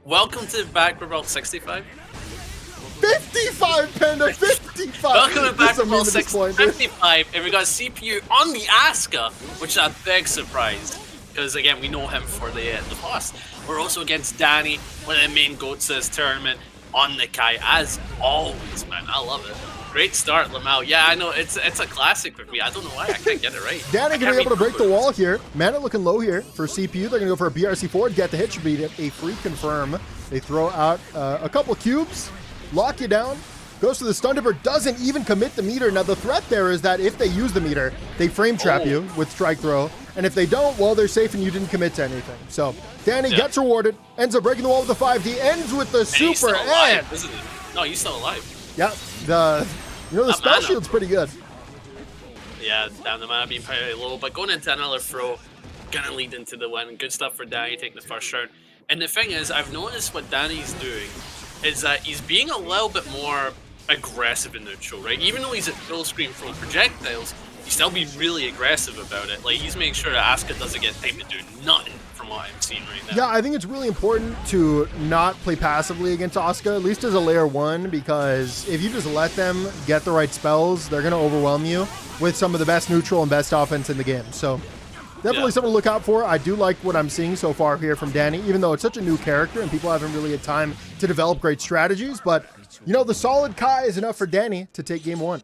Welcome to baccpaBrawl 65. 55, Panda, 55! Welcome to This is a meme baccpaBrawl at this point, dude. 55, and we got CPU on the Asuka, which is a big surprise. Because again, we know him for the boss. We're also against Dany, one of the main goats of this tournament, on the Kai, as always, man. I love it. Great start, Lamau. Yeah, I know, it's a classic for me. I don't know why I can't get it right. Dany gonna be able to break the wall here. Mana looking low here for CPU. They're gonna go for a BRC forward, get the hit, should be a free confirm. They throw out a couple cubes, lock you down, goes to the stun dipper, doesn't even commit the meter. Now the threat there is that if they use the meter, they frame trap you with strike throw. And if they don't, well, they're safe and you didn't commit to anything. So Dany gets rewarded, ends up breaking the wall with the 5D, ends with the super and no, he's still alive. Yeah, the spell shield's pretty good. Yeah, down the mana being pretty low, but going into another throw, gonna lead into the win. Good stuff for Dany taking the first round. And the thing is, I've noticed what Dany's doing is that he's being a little bit more aggressive in neutral, right? Even though he's at full screen full projectiles, he's still being really aggressive about it. Like, he's making sure that Asuka doesn't get time to do nothing from what I'm seeing right now. Yeah, I think it's really important to not play passively against Asuka, at least as a layer 1, because if you just let them get the right spells, they're going to overwhelm you with some of the best neutral and best offense in the game. So definitely something to look out for. I do like what I'm seeing so far here from Dany, even though it's such a new character and people haven't really had time to develop great strategies. But, the solid Kai is enough for Dany to take game 1.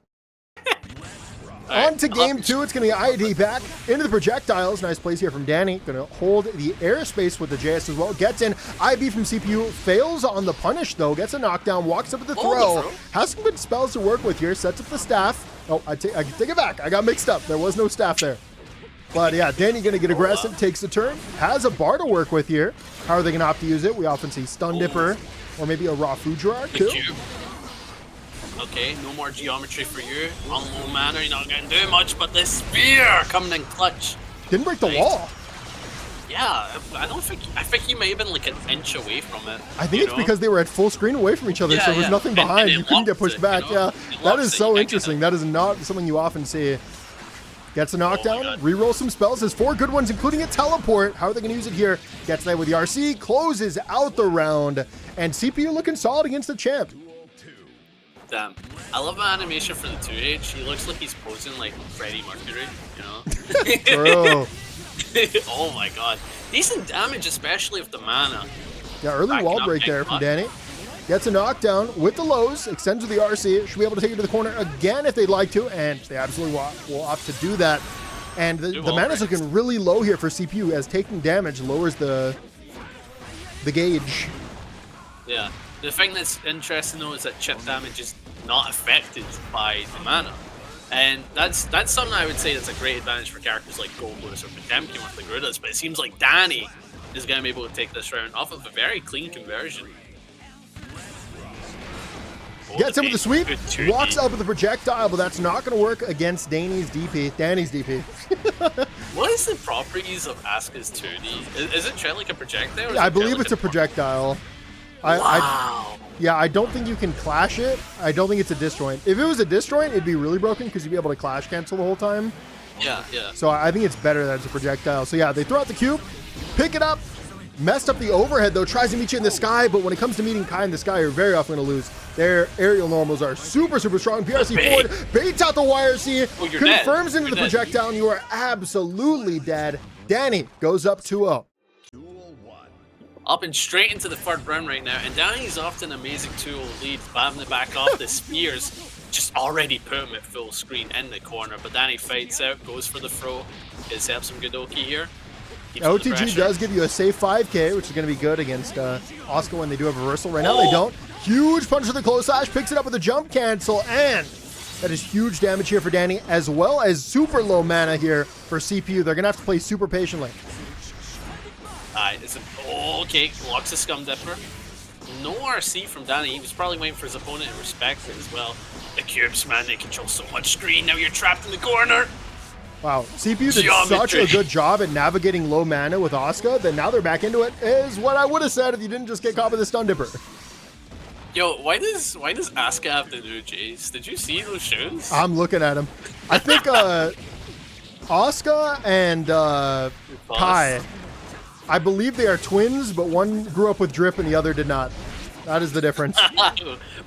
On to game 2, it's going to be ID back into the projectiles. Nice plays here from Dany. Going to hold the airspace with the JS as well. Gets in. IB from CPU. Fails on the punish, though. Gets a knockdown. Walks up with the throw. Has some good spells to work with here. Sets up the staff. Oh, I take it back. I got mixed up. There was no staff there. But yeah, Dany going to get aggressive. Takes the turn. Has a bar to work with here. How are they going to opt to use it? We often see Stun Dipper or maybe a Raw Food Gerard, too. Okay, no more geometry for you. On low mana, you're not going to do much, but the spear coming in clutch. Didn't break the wall. Yeah, I think he may have been like an inch away from it. I think it's because they were at full screen away from each other, so there was nothing behind. You couldn't get pushed back. Yeah, that is so interesting. That is not something you often see. Gets a knockdown, re-rolls some spells, has 4 good ones, including a teleport. How are they going to use it here? Gets that with the RC, closes out the round, and CPU looking solid against the champ. Damn. I love the animation for the 2H. He looks like he's posing like Freddie Mercury, Bro. Oh my god. Decent damage, especially with the mana. Yeah, early wall break there from Dany. Gets a knockdown with the lows, extends with the RC. Should be able to take it to the corner again if they'd like to, and they absolutely will opt to do that. And the mana's looking really low here for CPU, as taking damage lowers the gauge. Yeah. The thing that's interesting though is that chip damage is not affected by the mana. And that's something I would say that's a great advantage for characters like Goldlewis or Potemkin with the Garudas, but it seems like Dany is going to be able to take this round off of a very clean conversion. Gets him with the sweep, walks up with the projectile, but that's not going to work against Dany's DP. What is the properties of Asuka's 2D? Is it treated like a projectile? I believe it's a projectile. Wow. I don't think you can clash it. I don't think it's a disjoint. If it was a disjoint, it'd be really broken because you'd be able to clash cancel the whole time. Yeah. So I think it's better that it's a projectile. So yeah, they throw out the cube, pick it up, messed up the overhead though, tries to meet you in the sky, but when it comes to meeting Kai in the sky, you're very often going to lose. Their aerial normals are super strong. PRC forward, baits out the YRC, confirms into the projectile, and you are absolutely dead. Dany goes up 2-0. Up and straight into the third round right now, and Dany's often an amazing tool lead, babbing the back off the spears, just already put him at full screen in the corner, but Dany fights out, goes for the throw, gets up some good Oki here. OTG does give you a safe 5k, which is going to be good against Asuka when they do have a reversal. Right now they don't. Huge punch to the close slash, picks it up with a jump cancel, and that is huge damage here for Dany, as well as super low mana here for CPU. They're going to have to play super patiently. Okay, blocks a Scum Dipper. No RC from Dany. He was probably waiting for his opponent to respect it as well. The cubes, man, they control so much screen. Now you're trapped in the corner. Wow, CPU did such a good job at navigating low mana with Asuka that now they're back into it, is what I would have said if you didn't just get caught with the Stun Dipper. Yo, why does Asuka have the new J's? Did you see those shoes? I'm looking at them. I think Asuka and Kai I believe they are twins, but one grew up with drip and the other did not. That is the difference.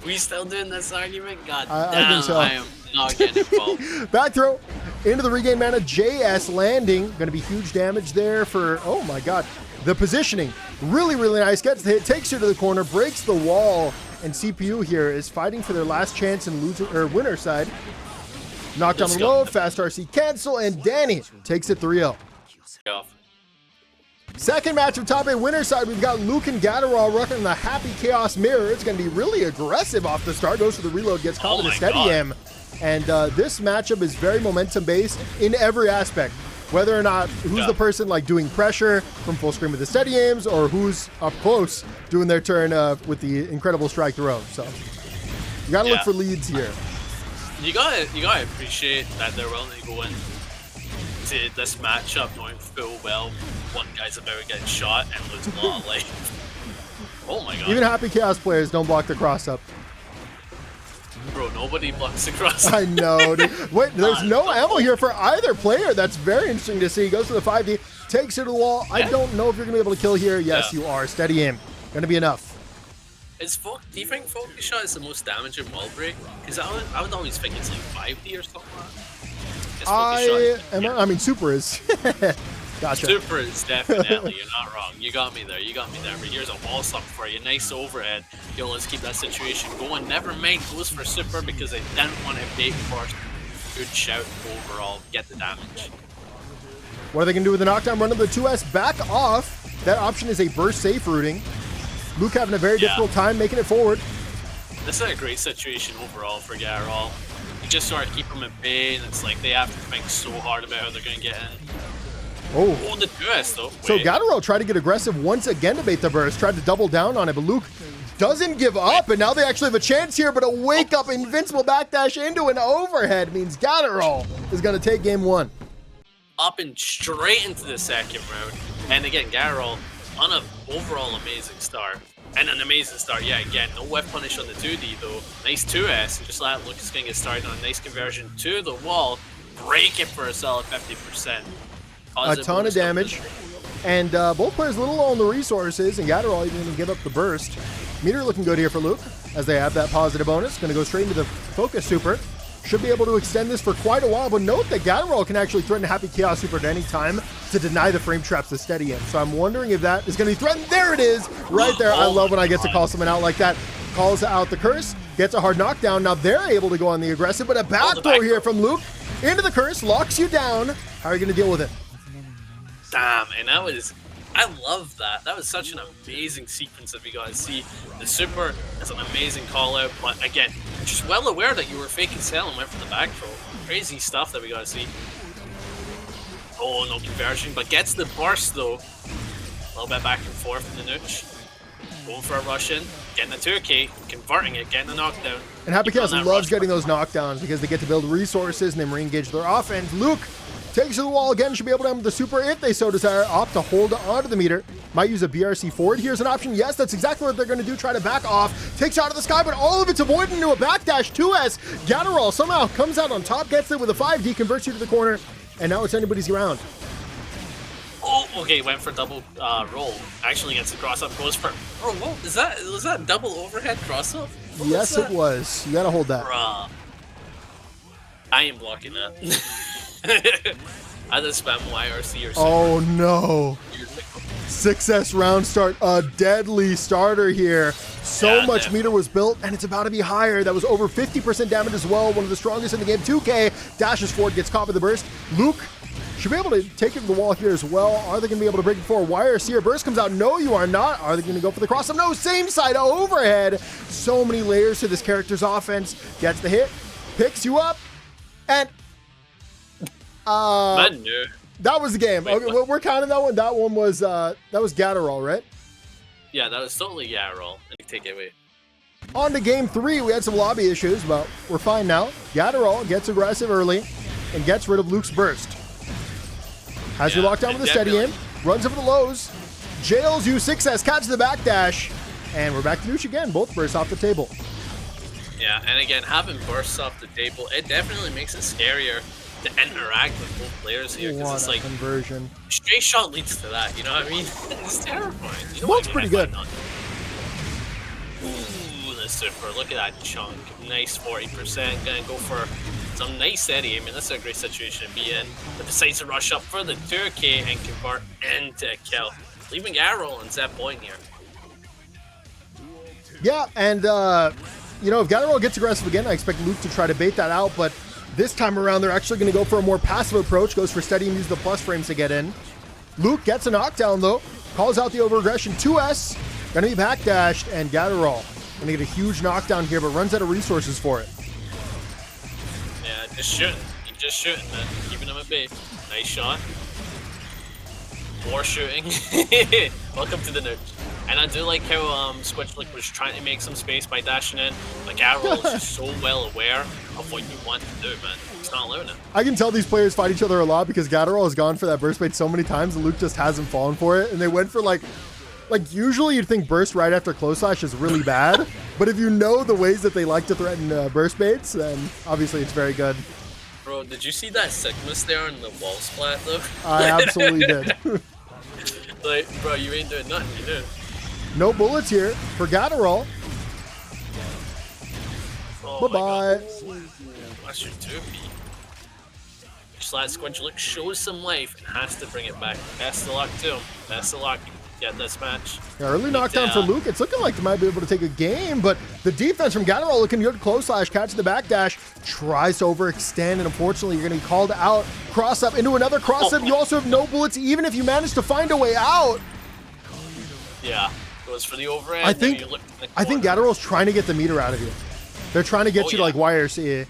We still doing this argument? God I damn, think so. I am not getting involved. Back throw into the regain mana. JS landing. Going to be huge damage there for, oh my god. The positioning, really, really nice. Gets the hit, takes you to the corner, breaks the wall, and CPU here is fighting for their last chance in loser or winner side. Knocked on the low, fast RC cancel, and Dany takes it 3-0. Second match of top 8 winner side, we've got Luke and Gatterall rocking the Happy Chaos Mirror. It's going to be really aggressive off the start. Goes for the reload, gets caught with a steady aim. And this matchup is very momentum based in every aspect. Whether or not who's the person like doing pressure from full screen with the steady aims, or who's up close doing their turn with the incredible strike throw. So you gotta look for leads here. You gotta appreciate that they're willing to go in to this matchup knowing full well one guy's about to get shot and lose a lot of life. Oh my god. Even Happy Chaos players don't block the cross up. Bro, nobody blocks the cross. I know, dude. Wait, there's no ammo here for either player. That's very interesting to see. Goes to the 5D, takes it to the wall. I don't know if you're going to be able to kill here. Yes, you are. Steady aim. Going to be enough. Do you think Focus Shot is the most damaging wall break? Because I would always think it's like 5D or something like that. I mean, Super is. Gotcha. Super is definitely, you're not wrong. You got me there, But here's a wall slump for you. Nice overhead. Yo, let's keep that situation going. Never mind, goes for Super because they didn't want to bait first. Good shout overall. Get the damage. What are they going to do with the knockdown? Run to the 2S. Back off. That option is a burst safe routing. Luke having a very difficult time making it forward. This is a great situation overall for Gatterall. You just sort of keep them at bay, and it's like they have to think so hard about how they're going to get in. Oh, the 2S though. So Gatterall tried to get aggressive once again to bait the burst, tried to double down on it, but Luke doesn't give up, and now they actually have a chance here, but a wake-up invincible backdash into an overhead means Gatterall is going to take game 1. Up and straight into the second round, and again, Gatterall on an overall amazing start. And an amazing start, again, no whiff punish on the 2D though. Nice 2S, and just let Lucas going to get started on a nice conversion to the wall, break it for a solid 50%. A ton of damage, and both players a little low on the resources, and Gatterall even going to give up the burst. Meter looking good here for Luke, as they have that positive bonus. Going to go straight into the Focus Super. Should be able to extend this for quite a while, but note that Gatterall can actually threaten Happy Chaos Super at any time to deny the frame traps the steady in. So I'm wondering if that is going to be threatened. There it is, right there. I love when I get to call someone out like that. Calls out the curse, gets a hard knockdown. Now they're able to go on the aggressive, but a back throw here from Luke into the curse, locks you down. How are you going to deal with it? Damn, and I love that. That was such an amazing sequence that we got to see. The Super is an amazing call out, but again, just well aware that you were faking sell and went for the back throw. Crazy stuff that we got to see. Oh, no conversion, but gets the burst though. A little bit back and forth in the nooch. Going for a rush in, getting the 2K, converting it, getting the knockdown. And Happy Chaos loves getting those knockdowns because they get to build resources and then re-engage their offense. Luke takes to the wall again, should be able to end the Super if they so desire. Opt to hold onto the meter. Might use a BRC forward. Here's an option. Yes, that's exactly what they're going to do. Try to back off. Takes out of the sky, but all of it's avoided into a backdash 2S. Gatterall somehow comes out on top, gets it with a 5D, converts you to the corner, and now it's anybody's round. Oh, okay, went for double roll. Actually gets the cross up, goes for... Oh, whoa, was that double overhead cross up? Yes, it was. You gotta hold that. Bruh. I ain't blocking that. I just spam YRC or something. Oh no. 6S round start, a deadly starter here. So much meter was built, and it's about to be higher. That was over 50% damage as well, one of the strongest in the game. 2K, dashes forward, gets caught with the burst. Luke should be able to take it to the wall here as well. Are they going to be able to break it for YRC? Burst comes out. No, you are not. Are they going to go for the cross-up? No, same side overhead. So many layers to this character's offense. Gets the hit, picks you up, and that was the game. Wait, okay, we're counting that one. That one was Gatterall, right? Yeah, that was totally Gatterall. Take it away. On to game 3, we had some lobby issues, but we're fine now. Gatterall gets aggressive early and gets rid of Luke's burst. Has you locked down with a steady aim, runs over the lows, jails you 6S, catches the backdash, and we're back to Nooch again. Both bursts off the table. Yeah, and again, having bursts off the table, it definitely makes it scarier. to interact with both players here, because it's like conversion. Straight shot leads to that, you know what I mean? It's terrifying. You know Smoke's pretty good. Ooh, the super, look at that chunk. Nice 40%, gonna go for some nice steady. I mean, this is a great situation to be in. But decides to rush up for the 2K and convert into a kill, leaving Gatterall on set point here. Yeah, and you know, if Gatterall gets aggressive again, I expect Luke to try to bait that out, but this time around, they're actually going to go for a more passive approach, goes for steady and use the plus frames to get in. Luke gets a knockdown, though, calls out the over-aggression. 2S, going to be backdashed, and Gatterall going to get a huge knockdown here, but runs out of resources for it. Yeah, just shooting. He's just shooting, man. Keeping him at bay. Nice shot. More shooting. Welcome to the nuke. And I do like how Squidlick was trying to make some space by dashing in, but Gatterall is just so well aware of what you want to do, man. He's not allowing it. I can tell these players fight each other a lot because Gatterall has gone for that burst bait so many times and Luke just hasn't fallen for it. And they went for like usually you'd think burst right after close slash is really bad, but if you know the ways that they like to threaten burst baits, then obviously it's very good. Bro, did you see that Sigmas there on the wall splat though? I absolutely did. Like, bro, you ain't doing nothing, you do. No bullets here for Gatterall. Oh bye-bye. That's your 2P. Just let Squidlick show some life and has to bring it back. Best of luck to him. Best of luck. Get this match. Yeah, early knockdown for Luke. It's looking like they might be able to take a game, but the defense from Gatterall looking good. Close slash, catches the backdash, tries to overextend, and unfortunately you're going to be called out. Cross up into another cross up. You also have no bullets, even if you manage to find a way out. Yeah, goes for the overhead. I think Gatterall's trying to get the meter out of you. They're trying to get you to like YRC.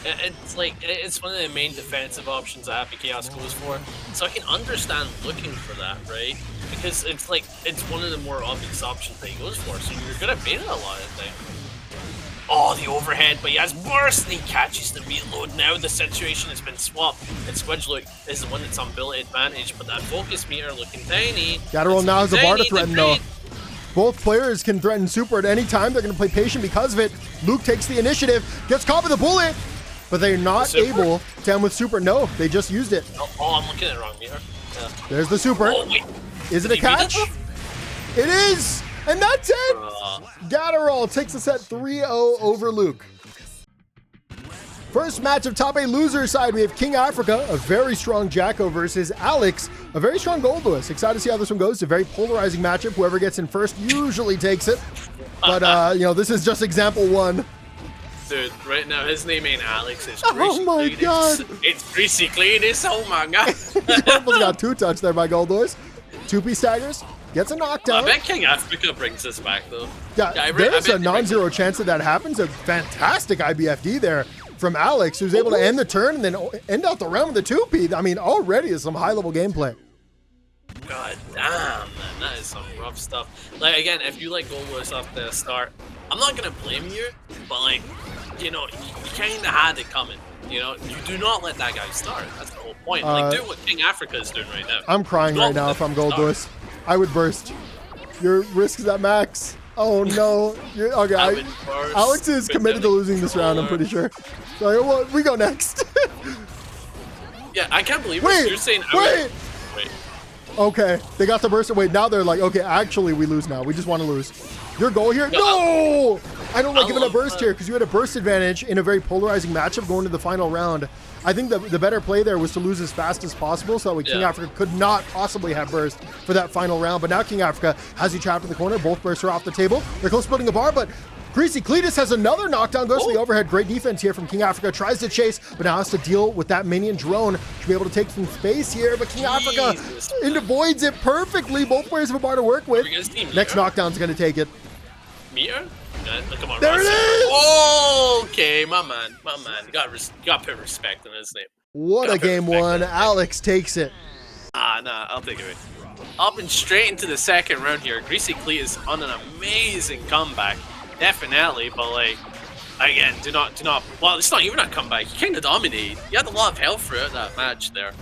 It's like, it's one of the main defensive options that Happy Chaos goes for. So I can understand looking for that, right? Because it's like, it's one of the more obvious options that he goes for. So you're going to bait it a lot of the time. Oh, the overhead, but he has burst and he catches the reload. Now the situation has been swapped. And Squidlick is the one that's on ability advantage, but that focus meter looking tiny. Gatterall now has a bar to threaten though. Both players can threaten super at any time. They're going to play patient because of it. Luke takes the initiative, gets caught with a bullet, but they're not able to end with super. No, they just used it. Oh, I'm looking at it wrong meter. Yeah. There's the super. Oh, wait. Is it a catch? It is! And that's it! Gatterall takes the set 3-0 over Luke. First match of top 8 loser side, we have KingAfrica, a very strong Jacko versus Alex, a very strong Goldlewis. Excited to see how this one goes. It's a very polarizing matchup. Whoever gets in first usually takes it. But, you know, this is just example 1. Dude, right now his name ain't Alex, it's Oh my god! It's Greasy Cletus, oh my god! He almost got 2 touch there by Goldlewis. 2P staggers, gets a knockdown. I bet KingAfrica brings this back though. Yeah, there's a non-zero chance that happens. A fantastic IBFD there from Alex, who's able to end the turn and then end out the round with the 2P. I mean, already is some high-level gameplay. God damn, man, that is some rough stuff. Like, again, if you like Goldlewis off the start, I'm not gonna blame you, but like, you know, you kinda had it coming. You know, you do not let that guy start. That's the whole point. Like, do what KingAfrica is doing right now. I'm crying right now if I'm Goldlewis. I would burst. Your risk is at max. Oh no. Okay, Alex is committed to losing this round, I'm pretty sure. So well, we go next. Yeah, I can't believe it. You're saying wait. Wait. Okay, they got the burst. Wait, now they're like, okay, actually we lose now. We just want to lose. Your goal here? No! I don't like giving a burst here because you had a burst advantage in a very polarizing matchup going to the final round. I think the better play there was to lose as fast as possible so that way KingAfrica could not possibly have burst for that final round. But now KingAfrica has you trapped in the corner. Both bursts are off the table. They're close to splitting a bar, but Greasy Cletus has another knockdown, goes to the overhead. Great defense here from KingAfrica. Tries to chase, but now has to deal with that minion drone. Should be able to take some space here, but KingAfrica avoids it perfectly. Both players have a bar to work with. Next knockdown's going to take it. Meter? Come on, there it is! Okay, my man. You got to put respect in his name. What a game 1. Alex takes it. Nah, I'll take it. Up and straight into the second round here. Greasy Clee is on an amazing comeback. Definitely, but like, again, do not, well, it's not even a comeback. He kind of dominated. He had a lot of health throughout that match there.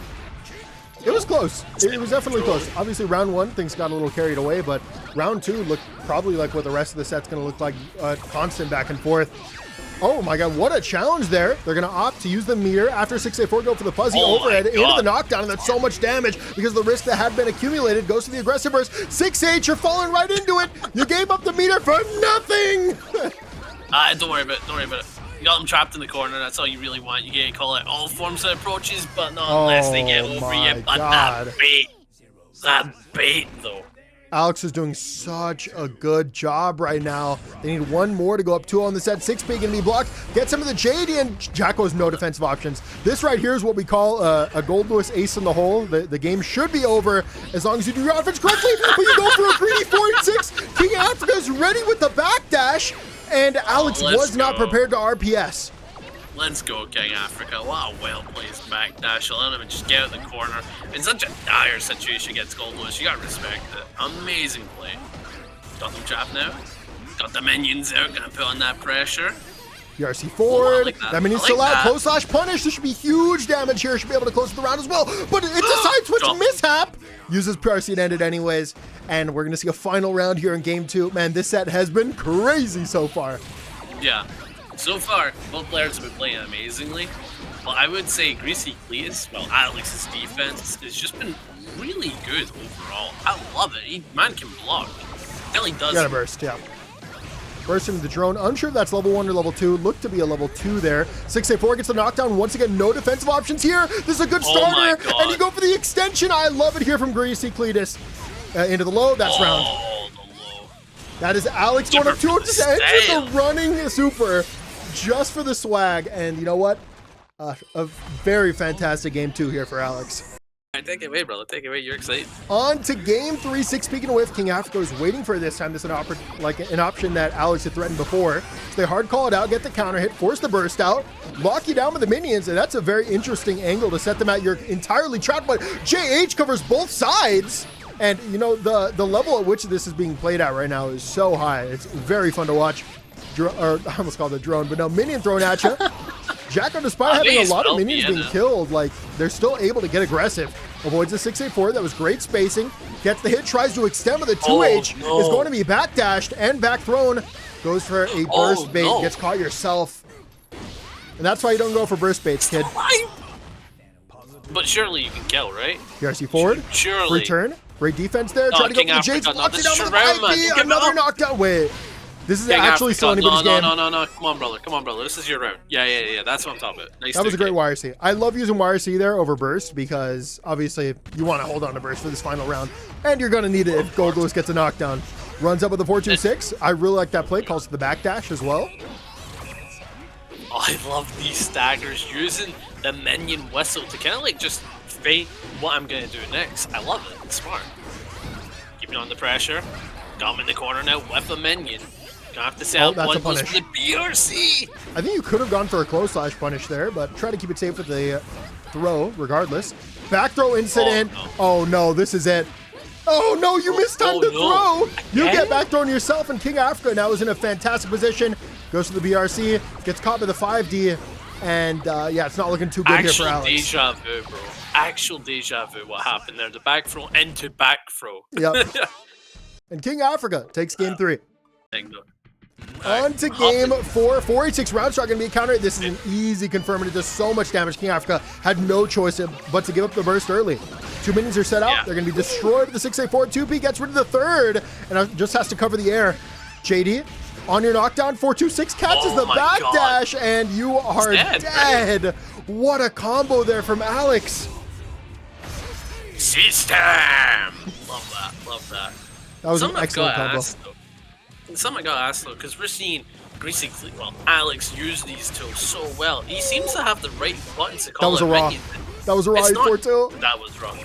It was close. It was definitely close. Obviously, round 1, things got a little carried away, but round 2 looked probably like what the rest of the set's going to look like, constant back and forth. Oh my god, what a challenge there. They're going to opt to use the meter after 684, go for the fuzzy Oh overhead my into God. the knockdown, and that's so much damage because the risk that had been accumulated goes to the aggressive burst. 6H, you're falling right into it. You gave up the meter for nothing. Don't worry about it. Don't worry about it. You got them trapped in the corner. That's all you really want. You get call it all forms of approaches, but not unless they get over my you. But God. that bait though. Alex is doing such a good job right now. They need one more to go up 2 on the set. 6P going to be blocked. Get some of the JD, and Jacko has no defensive options. This right here is what we call a Goldlewis ace in the hole. The game should be over as long as you do your offense correctly, but you go for a greedy 4-6. KingAfrica is ready with the backdash, and Alex was not prepared to RPS. Let's go, KingAfrica. What a well-placed backdash. Let him just get out of the corner. In such a dire situation against Goldlewis, you gotta respect it. Amazing play. Got them trapped now. Got the minions out, gonna put on that pressure. PRC forward. I like that. That minion's still out. Close slash punish. There should be huge damage here. Should be able to close the round as well. But it's a side switch Drop. mishap. Uses PRC and ended anyways. And we're gonna see a final round here in game 2. Man, this set has been crazy so far. Yeah. So far, both players have been playing amazingly. But I would say CrispyCthulhu, well, Alex's defense has just been really good overall. I love it. Man can block. Until he does. Got a burst, yeah. Burst into the drone. Unsure if that's level 1 or level 2. Looked to be a level 2 there. 684 gets the knockdown. Once again, no defensive options here. This is a good starter. God. And you go for the extension. I love it here from CrispyCthulhu. Into the low. That's round. The low. That is Alex going up 2 for to the enter style. the running super just for the swag. And you know what? A very fantastic game 2 here for Alex. Alright, take it away, brother. Take it away. You're excited. On to game 3, 6 speaking of which, KingAfrica is waiting for this time. This is an option that Alex had threatened before. So they hard call it out, get the counter hit, force the burst out, lock you down with the minions, and that's a very interesting angle to set them at. You're entirely trapped, but JH covers both sides. And you know, the level at which this is being played at right now is so high. It's very fun to watch. I almost called it a drone, but no, minion thrown at you. Jacko, despite having a lot of minions being killed, like, they're still able to get aggressive. Avoids the 684. That was great spacing. Gets the hit, tries to extend with a 2H. no. Is going to be backdashed and back thrown. Goes for a burst bait. No. Gets caught yourself. And that's why you don't go for burst baits, kid. But surely you can kill, right? PRC forward. Surely. Return. Great defense there. Trying to go for the KingAfrica, Jades. no, Blocks it this down is with the round, man. 5B. Give it Another up. knockdown. Wait. This is actually still anybody's game. No. Come on, brother. This is your round. Yeah. That's what I'm talking about. Nice. That was a great YRC. I love using YRC there over burst because obviously you want to hold on to burst for this final round, and you're going to need it if Goldlewis gets a knockdown. Runs up with the 4-2-6. I really like that play. Calls it the backdash as well. Oh, I love these staggers using the minion whistle to kind of like just fake what I'm going to do next. I love it. It's smart. Keeping on the pressure. Got him in the corner now with a minion. Gonna have to sell that's a one goes punish. for the BRC. I think you could have gone for a close slash punish there, but try to keep it safe with the throw regardless. Back throw incident. Oh no, this is it. Oh no, you mistimed the throw. You get back thrown yourself, and KingAfrica now is in a fantastic position. Goes to the BRC, gets caught by the 5D, and yeah, it's not looking too good here for Alex. Deja vu, bro. Actual deja vu. What happened there? The back throw into back throw. Yep. And KingAfrica takes game 3. Right, On to game 4. 486 round shot going to be a counter. This is an easy confirm. It does so much damage. KingAfrica had no choice but to give up the burst early. 2 minions are set out. Yeah. They're going to be destroyed with the 684. 2P gets rid of the 3rd and just has to cover the air. JD on your knockdown. 426 catches the backdash, and you are dead. Right? What a combo there from Alex. System. Love that. That was an excellent combo. Something I got asked though, because we're seeing basically, well, Alex use these tools so well. He seems to have the right buttons to call it minions. That was a raw 4-2. That was wrong.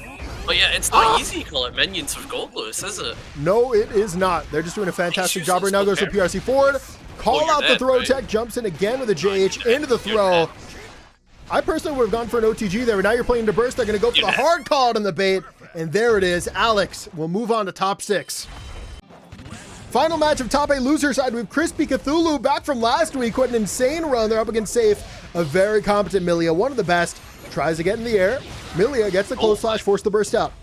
But yeah, it's not easy to call it minions with Goldlewis, is it? No, it is not. They're just doing a fantastic job right now. Goes for PRC forward. Call out the throw tech. Jumps in again with a JH into the throw. I personally would have gone for an OTG there, but now you're playing to burst. They're going to go for the hard call on the bait. And there it is. Alex will move on to top 6. Final match of top 8 loser side with CrispyCthulhu back from last week. What an insane run. They're up against Safe. A very competent Millia, one of the best. Tries to get in the air. Millia gets the close slash, force the burst out.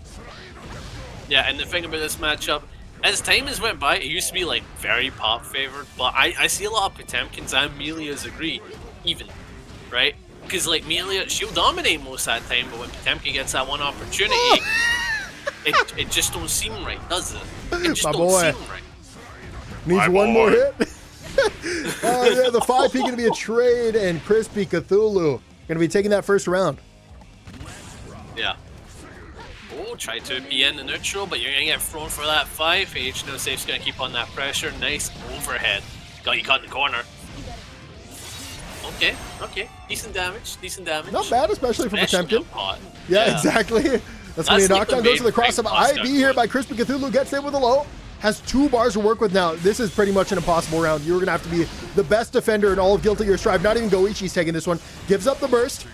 Yeah, and the thing about this matchup as time has went by, it used to be like very pop favored, but I see a lot of Potemkins and Milias agree, even, right? Because like Millia, she'll dominate most of that time, but when Potemkin gets that one opportunity, it just don't seem right, does it? It just don't seem right. Needs one more hit. Yeah, the 5P going to be a trade, and CrispyCthulhu going to be taking that first round. Yeah. Oh, try to be in the neutral, but you're going to get thrown for that 5H. No safe's going to keep on that pressure. Nice overhead. Got you caught in the corner. Okay, okay. Decent damage, decent damage. Not bad, especially for Potemkin. Yeah, exactly. That's going to be a knockdown. Goes to the cross of IB here by CrispyCthulhu. Gets in with a low. Has 2 bars to work with now. This is pretty much an impossible round. You're going to have to be the best defender in all of Guilty Gear Strive. Not even Goichi's taking this one. Gives up the burst.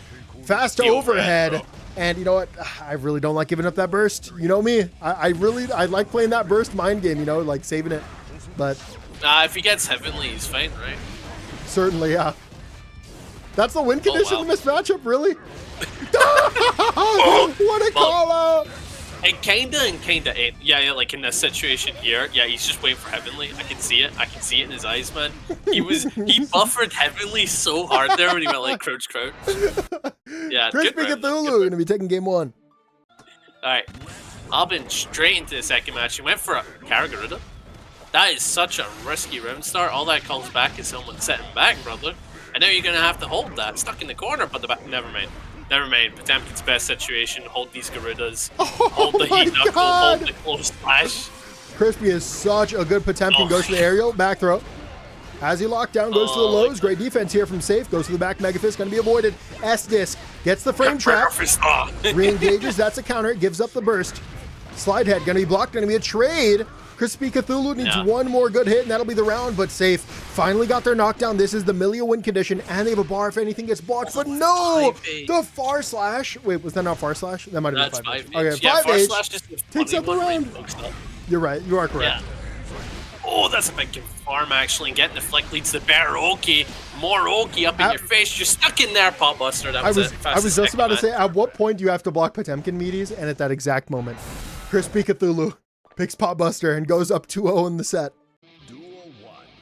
Fast overhead. And you know what? I really don't like giving up that burst. You know me. I like playing that burst mind game, you know, like saving it. But if he gets Heavenly, he's fine, right? Certainly, yeah. That's the win condition in this matchup, really? What a call out! And kinda ain't. Yeah, like in this situation here, yeah, he's just waiting for Heavenly. I can see it. I can see it in his eyes, man. He buffered Heavenly so hard there when he went like crouch. Yeah, CrispyCthulhu gonna be taking game 1. Alright. Albin straight into the second match. He went for a Karagaruda. That is such a risky round start. All that comes back is someone setting back, brother. And now you're gonna have to hold that. Stuck in the corner, but the back. Never mind. Never mind. Potemkin's best situation. Hold these Garudas. Hold the heat knuckle. Hold the close slash. Crispy is such a good Potemkin. Goes to the aerial. Back throw. As he locked down, goes to the lows. Great defense here from Safe. Goes to the back. Mega Fist. Going to be avoided. S-Disc. Gets the frame trap. Re-engages. That's a counter. Gives up the burst. Slide head. Going to be blocked. Going to be a trade. CrispyCthulhu needs one more good hit, and that'll be the round, but Safe finally got their knockdown. This is the Millia win condition, and they have a bar if anything gets blocked, but no! The far slash. Wait, was that not far slash? That might have been 5H. Okay, yeah, 5H far slash just takes up the round. You're right. You are correct. Yeah. Oh, that's a big farm, actually, and getting the flick leads to bear Oki. More Oki up in your face. You're stuck in there, Pop Buster. That was it. I was just about to say, at what point do you have to block Potemkin meaties? And at that exact moment, CrispyCthulhu picks Pop Buster and goes up 2-0 in the set.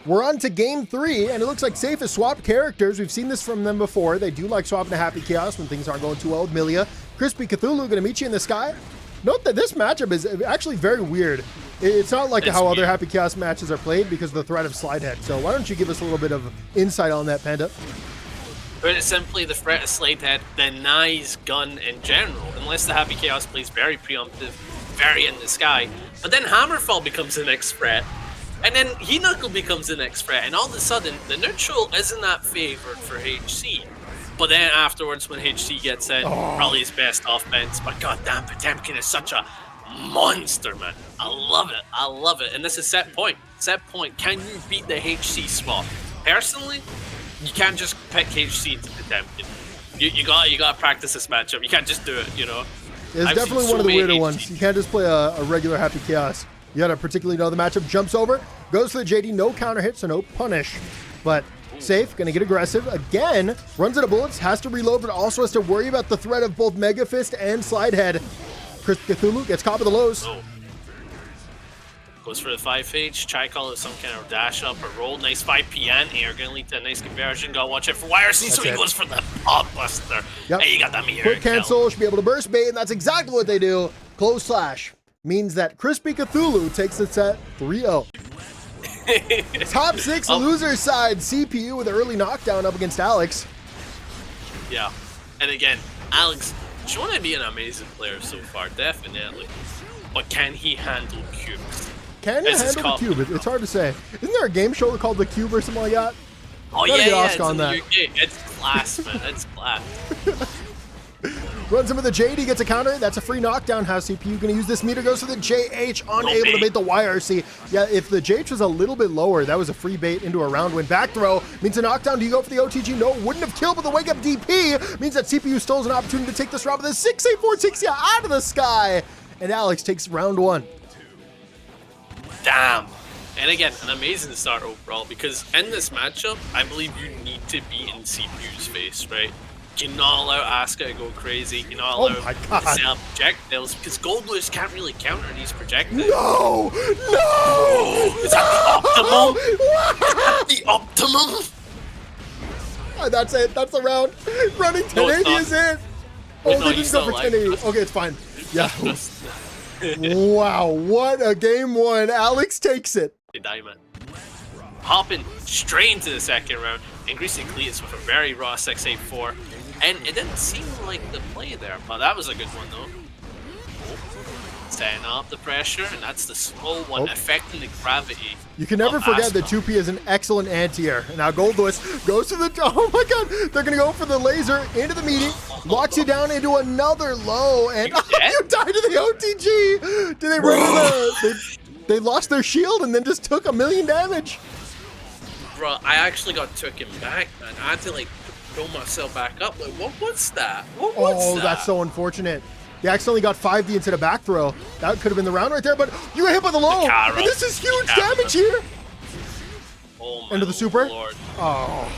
We're on to game 3, and it looks like Safe has swapped characters. We've seen this from them before. They do like swapping to Happy Chaos when things aren't going too well with Millia. CrispyCthulhu going to meet you in the sky. Note that this matchup is actually very weird. It's not like how other Happy Chaos matches are played because of the threat of Slide Head. So why don't you give us a little bit of insight on that, Panda? But it's simply the threat of Slide Head denies gun in general, unless the Happy Chaos plays very preemptive, very in the sky. But then Hammerfall becomes the next threat, and then Heat Knuckle becomes the next threat, and all of a sudden, the neutral isn't that favored for HC. But then afterwards, when HC gets in, probably his best offense, but goddamn, Potemkin is such a monster, man. I love it. I love it. And this is set point. Set point. Can you beat the HC swap? Personally, you can't just pick HC into Potemkin. You gotta practice this matchup. You can't just do it, you know? It's definitely one of the weirder ones. You can't just play a regular Happy Chaos. You gotta particularly know the matchup. Jumps over, goes for the JD, no counter hit, so no punish. But Safe, gonna get aggressive. Again, runs out of bullets, has to reload, but also has to worry about the threat of both Mega Fist and Slide Head. CrispyCthulhu gets caught with the lows. Goes for the 5H, try call it some kind of dash up or roll. Nice 5P air, gonna lead to a nice conversion. Gotta watch it for YRC, so he goes for the Pop Buster. Yep. Hey, you got that meter. Quick cancel, should be able to burst bait, and that's exactly what they do. Close slash means that CrispyCthulhu takes the set 3-0. Top 6 loser side, CPU with an early knockdown up against Alex. Yeah, and again, Alex shown to be an amazing player so far, definitely. But can he handle cubes? Can you handle the cube? It's hard to say. Isn't there a game show called The Cube or something like that? Oh yeah, it's on that. It's class, man. It's class. Runs him with the JD, gets a counter. That's a free knockdown. How's CPU going to use this meter? Goes to the JH, unable to bait the YRC. Yeah, if the JH was a little bit lower, that was a free bait into a round win. Back throw means a knockdown. Do you go for the OTG? No, wouldn't have killed, but the wake up DP means that CPU still has an opportunity to take this round with a 6-8-4-6 out of the sky. And Alex takes round 1. Damn. And again, an amazing start overall, because in this matchup, I believe you need to be in CPU's face, right? Do not allow Asuka to go crazy. Do not Oh allow my to God. set up projectiles because Goldlewis can't really counter these projectiles. No! No! Is that the optimum? Is that the optimum? That's it. That's the round. Running No, 1080 it's not. is it. Wait, Oh, no, they you didn't go still for like 1080. this. Okay, it's fine. Yeah. Wow, what a game one. Alex takes it. Diamond. Hopping straight into the second round, and CrispyCthulhu with a very raw 684. And it didn't seem like the play there, but that was a good one though. Setting up the pressure, and that's the slow one affecting the gravity. You can never of forget that Asuka. 2P is an excellent anti-air. And now Goldlewis goes to the, oh my God, they're going to go for the laser into the meaty, locks you down into another low, and You dead? you died to the OTG. Did they run into they lost their shield and then just took 1,000,000 damage. Bro, I actually got taken back, man. I had to like throw myself back up. Like, what was that? What was that? That's so unfortunate. You accidentally got 5D instead of back throw. That could have been the round right there, but you got hit by the low. Gatterall. And this is huge Gatterall. damage here. Oh my Into the super? Lord. Oh,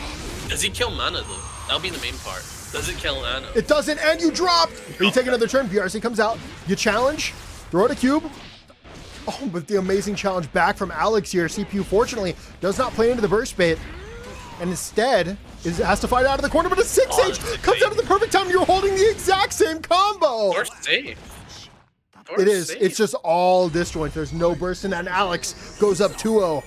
Does he kill mana though? That'll be the main part. Does it kill mana? it doesn't, and you dropped. You take another turn, PRC comes out. You challenge, throw it a cube. Oh, but the amazing challenge back from Alex here. CPU, fortunately, does not play into the burst bait, and instead has to fight out of the corner, but a 6H comes out at the perfect time. You're holding the exact same combo. Burst safe. It is. It's just all disjoint. There's no burst in that, and Alex goes up 2-0.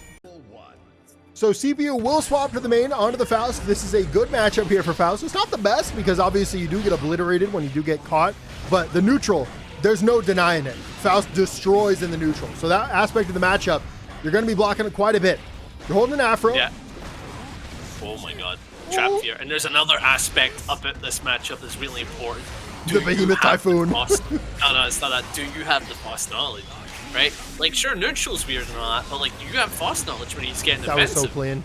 So CPU will swap to the main onto the Faust. This is a good matchup here for Faust. It's not the best because obviously you do get obliterated when you do get caught, but the neutral, there's no denying it. Faust destroys in the neutral. So that aspect of the matchup, you're going to be blocking it quite a bit. You're holding an afro. Yeah. Oh my God. Trap fear. And there's another aspect up at this matchup that's really important. The Behemoth Typhoon. No, it's not that. Do you have the boss knowledge? Right? Like, sure, neutral's weird and all that, but like, you have boss knowledge when he's getting That was defensive. so clean.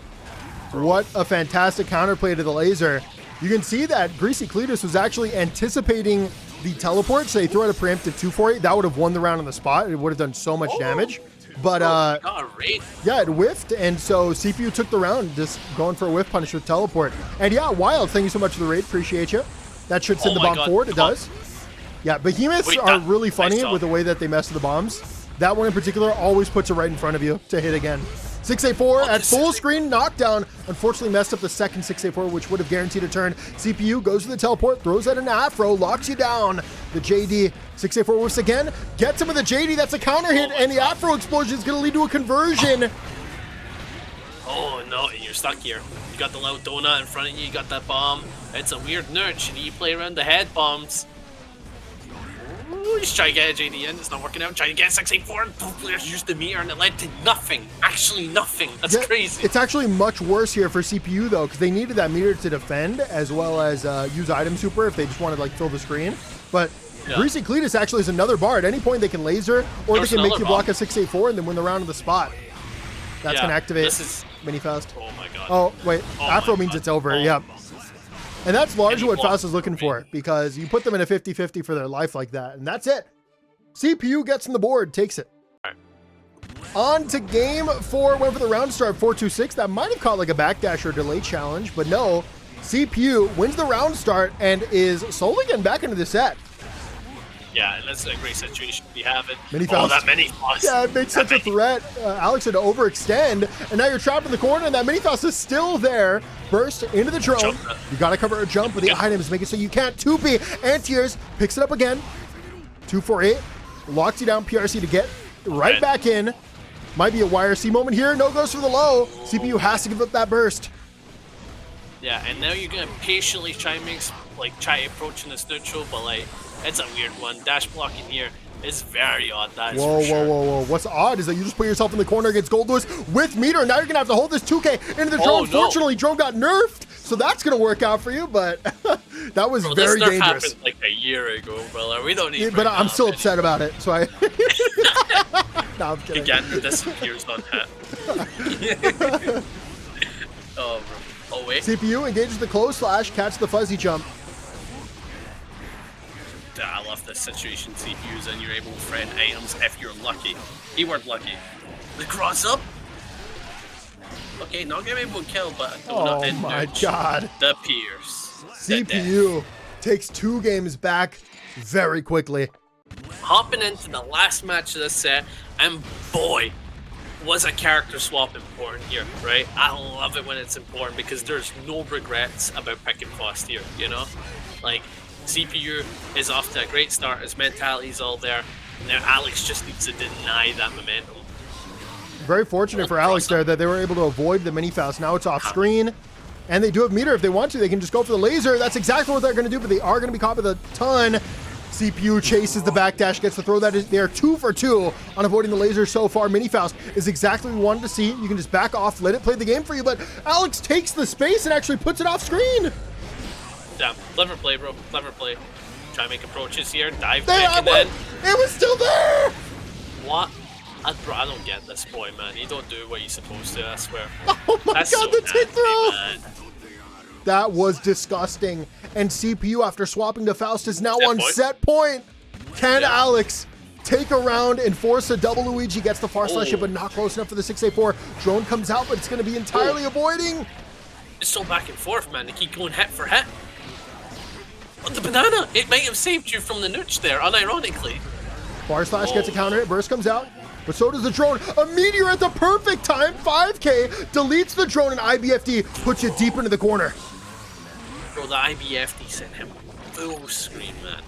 What a fantastic counterplay to the laser. You can see that CrispyCthulhu was actually anticipating the teleport, so they threw out a preemptive 248. That would have won the round on the spot. It would have done so much damage. But got a raid. yeah, it whiffed, and so CPU took the round, just going for a whiff punish with teleport. And yeah, Wild, thank you so much for the raid. Appreciate you. That should send the my bomb God. forward. It does. Yeah, Behemoths Wait, are that- really funny nice with the way that they mess with the bombs. That one in particular always puts it right in front of you to hit again. 684 at full screen knockdown. Unfortunately messed up the second 684, which would have guaranteed a turn. CPU goes to the teleport, throws out an afro, locks you down. The JD 684 whiffs again, gets him with a JD. That's a counter hit, and the afro explosion is going to lead to a conversion. Oh no, and you're stuck here. You got the loud donut in front of you, you got that bomb. It's a weird nudge, and you play around the head bombs. Ooh, just try to get a JD in, it's not working out. Try to get a 684, use the meter, and it led to nothing. Actually nothing. That's Yeah, crazy. It's actually much worse here for CPU though, because they needed that meter to defend as well as use item super if they just wanted to like fill the screen. But Yeah. CrispyCthulhu actually is another bar. At any point they can laser, or There's they can make another you block bomb. a 684 and then win the round on the spot. That's Yeah, gonna activate this is- Mini Faust. Oh my God. Oh wait, Oh Afro my means God. it's over. Oh. Yep. And that's largely what Any Faust is looking for, because you put them in a 50-50 for their life like that, and that's it. CPU gets on the board, takes it. On to game 4, went for the round start 4-2-6. That might have caught like a backdash or delay challenge, but no. CPU wins the round start and is slowly getting back into the set. Yeah, and that's a great situation to be having. Mini Oh, Faust. that mini Faust. Yeah, it made such a threat. Alex had to overextend, and now you're trapped in the corner, and that Mini Faust is still there. Burst into the drone. Jump. You gotta cover a jump with the items, make it so you can't 2P. Anti-airs, picks it up again. 248, locks you down, PRC to get right Red. back in. Might be a YRC moment here. No goes for the low. CPU has to give up that burst. Yeah, and now you're gonna patiently try and try approaching this neutral, but like, it's a weird one. Dash blocking here is very odd, that is Whoa, for sure. whoa. What's odd is that you just put yourself in the corner against Goldlewis with meter. Now you're going to have to hold this 2K into the drone. Oh, no. Fortunately, drone got nerfed, so that's going to work out for you, but that was Bro, very this nerf dangerous. happened like a year ago, brother. We don't need. Yeah, to but bring I'm that still up upset about it, so I... No, I'm kidding. Again, disappears on hat. Oh, bro. Oh, wait. CPU engages the close slash, catch the fuzzy jump. I love this situation, CPUs, and you're able to friend items if you're lucky. Keyword lucky. The cross up. Okay, not gonna be able to kill, but Oh my God. The Pierce. CPU takes 2 games back very quickly. Hopping into the last match of this set, and boy, was a character swap important here, right? I love it when it's important because there's no regrets about picking Faust here, you know? Like, CPU is off to a great start, his mentality's all there. Now Alex just needs to deny that momentum. Very fortunate for Alex there that they were able to avoid the mini Faust. Now it's off screen, and they do have meter if they want to. They can just go for the laser. That's exactly what they're going to do, but they are going to be caught with a ton. CPU chases the backdash, gets the throw. That is, they are 2 for 2 on avoiding the laser so far. Mini Faust is exactly what we wanted to see. You can just back off, let it play the game for you, but Alex takes the space and actually puts it off screen. Yeah, clever play, bro. Clever play. Try to make approaches here. Dive There, kick and then... It was still there! What? Bro, I don't get this boy, man. You don't do what you're supposed to, I swear. Oh my That's god, so the tick throw! man. That was disgusting. And CPU, after swapping to Faust, is now Set on point. set point. Can Alex take a round and force a double Luigi? Gets the far slash hit, but not close enough for the 6A4. Drone comes out, but it's going to be entirely avoiding. It's so back and forth, man. They keep going hit for hit. But the banana, it might have saved you from the nooch there, unironically. Far slash gets a counter hit, burst comes out. But so does the drone. A meteor at the perfect time. 5K deletes the drone, and IBFD puts you deep into the corner. Bro, the IBFD sent him full screen, man.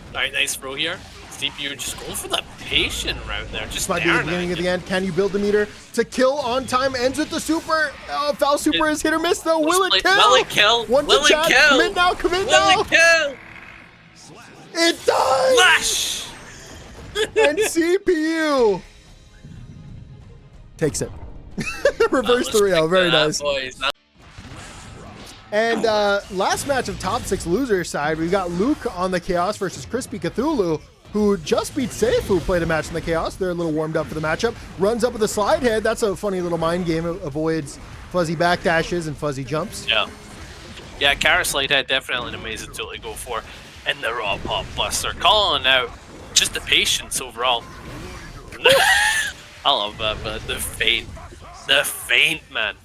Alright, nice throw here. CPU just going for the patient route there. Just Might be the beginning of the end. Can you build the meter to kill on time? Ends with the super. Foul super is hit or miss though. Will it kill? Will it kill? One Will to it chat. kill? Commit now. Commit Will now. it kill? It does. Flash! And CPU takes it. Reverse 3-0. Very nice. Boys. And last match of top 6 loser side, we've got Luke on the Chaos versus CrispyCthulhu, who just beat Safe, who played a match in the Chaos. They're a little warmed up for the matchup. Runs up with a slide head. That's a funny little mind game. Avoids fuzzy backdashes and fuzzy jumps. Yeah. Yeah, Kara slide head, definitely an amazing tool to go for. And the raw pop buster. Calling out just the patience overall. I love that, but the feint, man.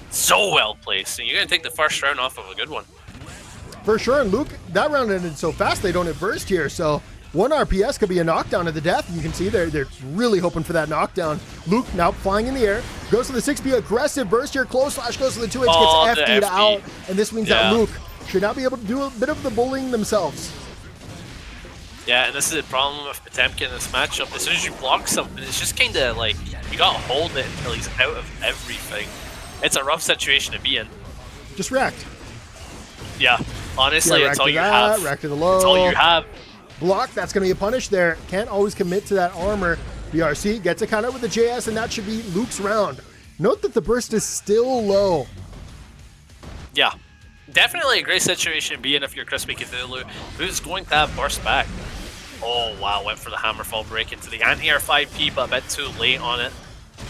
So well placed, and you're gonna take the first round off of a good one. For sure, and Luke, that round ended so fast they don't hit burst here, so 1 RPS could be a knockdown to the death. You can see they're really hoping for that knockdown. Luke now flying in the air, goes to the 6B, aggressive burst here, close slash goes to the 2H, gets FD'd out, and this means that Luke should now be able to do a bit of the bullying themselves. Yeah, and this is the problem with Potemkin in this matchup. As soon as you block something, it's just kind of like, you gotta hold it until he's out of everything. It's a rough situation to be in. Just react. Yeah, honestly, it's all you have. React to the low. It's all you have. Block, that's going to be a punish there. Can't always commit to that armor. BRC gets a counter with the JS, and that should be Luke's round. Note that the burst is still low. Yeah, definitely a great situation to be in if you're CrispyCthulhu, who's going to have burst back. Oh, wow, went for the hammerfall break into the anti-air 5P, but a bit too late on it.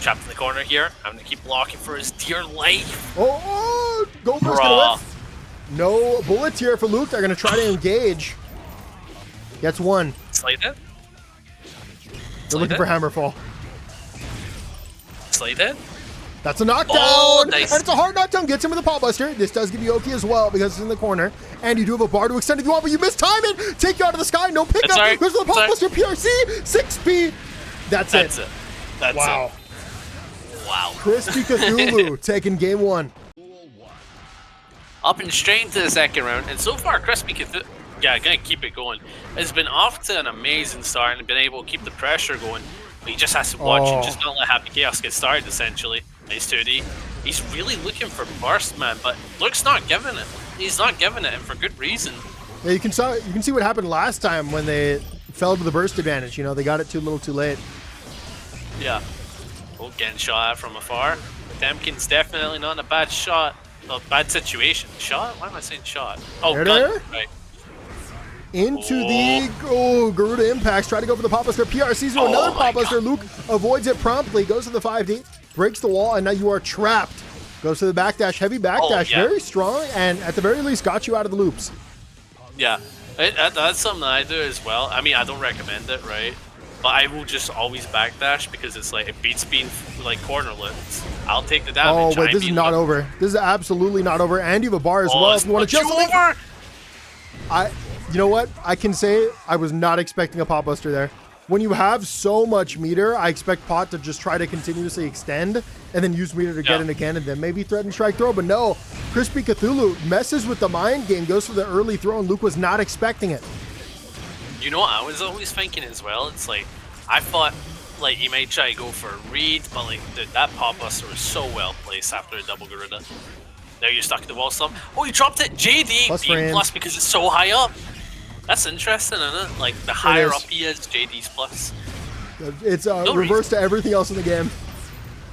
Trapped in the corner here, having to keep blocking for his dear life. Oh, Goldlewis gonna whip. No bullets here for Luke. They're going to try to engage. Gets one. Slide it. They're looking for hammerfall. Slide it. That's a knockdown. Oh, nice. And it's a hard knockdown. Gets him with a pop buster. This does give you Oki as well because it's in the corner. And you do have a bar to extend if you want, but you mistime it. Take you out of the sky. No pickup. Right. Goes to the pop buster. PRC. 6B. That's it. That's wow. it. Wow. CrispyCthulhu taking game 1. Up and straight into the second round, and so far CrispyCthulhu, yeah, gonna keep it going. Has been off to an amazing start and been able to keep the pressure going. But he just has to watch and just not let Happy Chaos get started. Essentially, nice 2D. He's really looking for burst, man, but Luke's not giving it. He's not giving it, and for good reason. Yeah, you can see what happened last time when they fell to the burst advantage. You know, they got it too little, too late. Yeah. Oh, getting shot at from afar. Potemkin's definitely not in a bad shot. A bad situation. Shot? Why am I saying shot? Oh, gun. Right. Into the Garuda impacts. Try to go for the pop buster. PRC's to another pop buster. Luke avoids it promptly. Goes to the 5D. Breaks the wall, and now you are trapped. Goes to the backdash. Heavy backdash. Very strong, and at the very least got you out of the loops. Yeah. That's something that I do as well. I mean, I don't recommend it, right? But I will just always backdash because it's like, it beats being like cornerless. I'll take the damage. Oh, wait, this is not over. This is absolutely not over. And you have a bar as well if you want to chill something. You know what? I can say I was not expecting a Pot Buster there. When you have so much meter, I expect Pot to just try to continuously extend and then use meter to get in again and then maybe threaten strike throw. But no, CrispyCthulhu messes with the mind game, goes for the early throw, and Luke was not expecting it. You know what I was always thinking as well? It's like, I thought, like, he might try to go for a read, but, like, dude, that Pot Buster was so well placed after a double Garuda. Now you're stuck at the wall stop. Oh, you dropped it! JD being plus because it's so high up. That's interesting, isn't it? Like, the higher up he is, JD's plus. It's reverse to everything else in the game.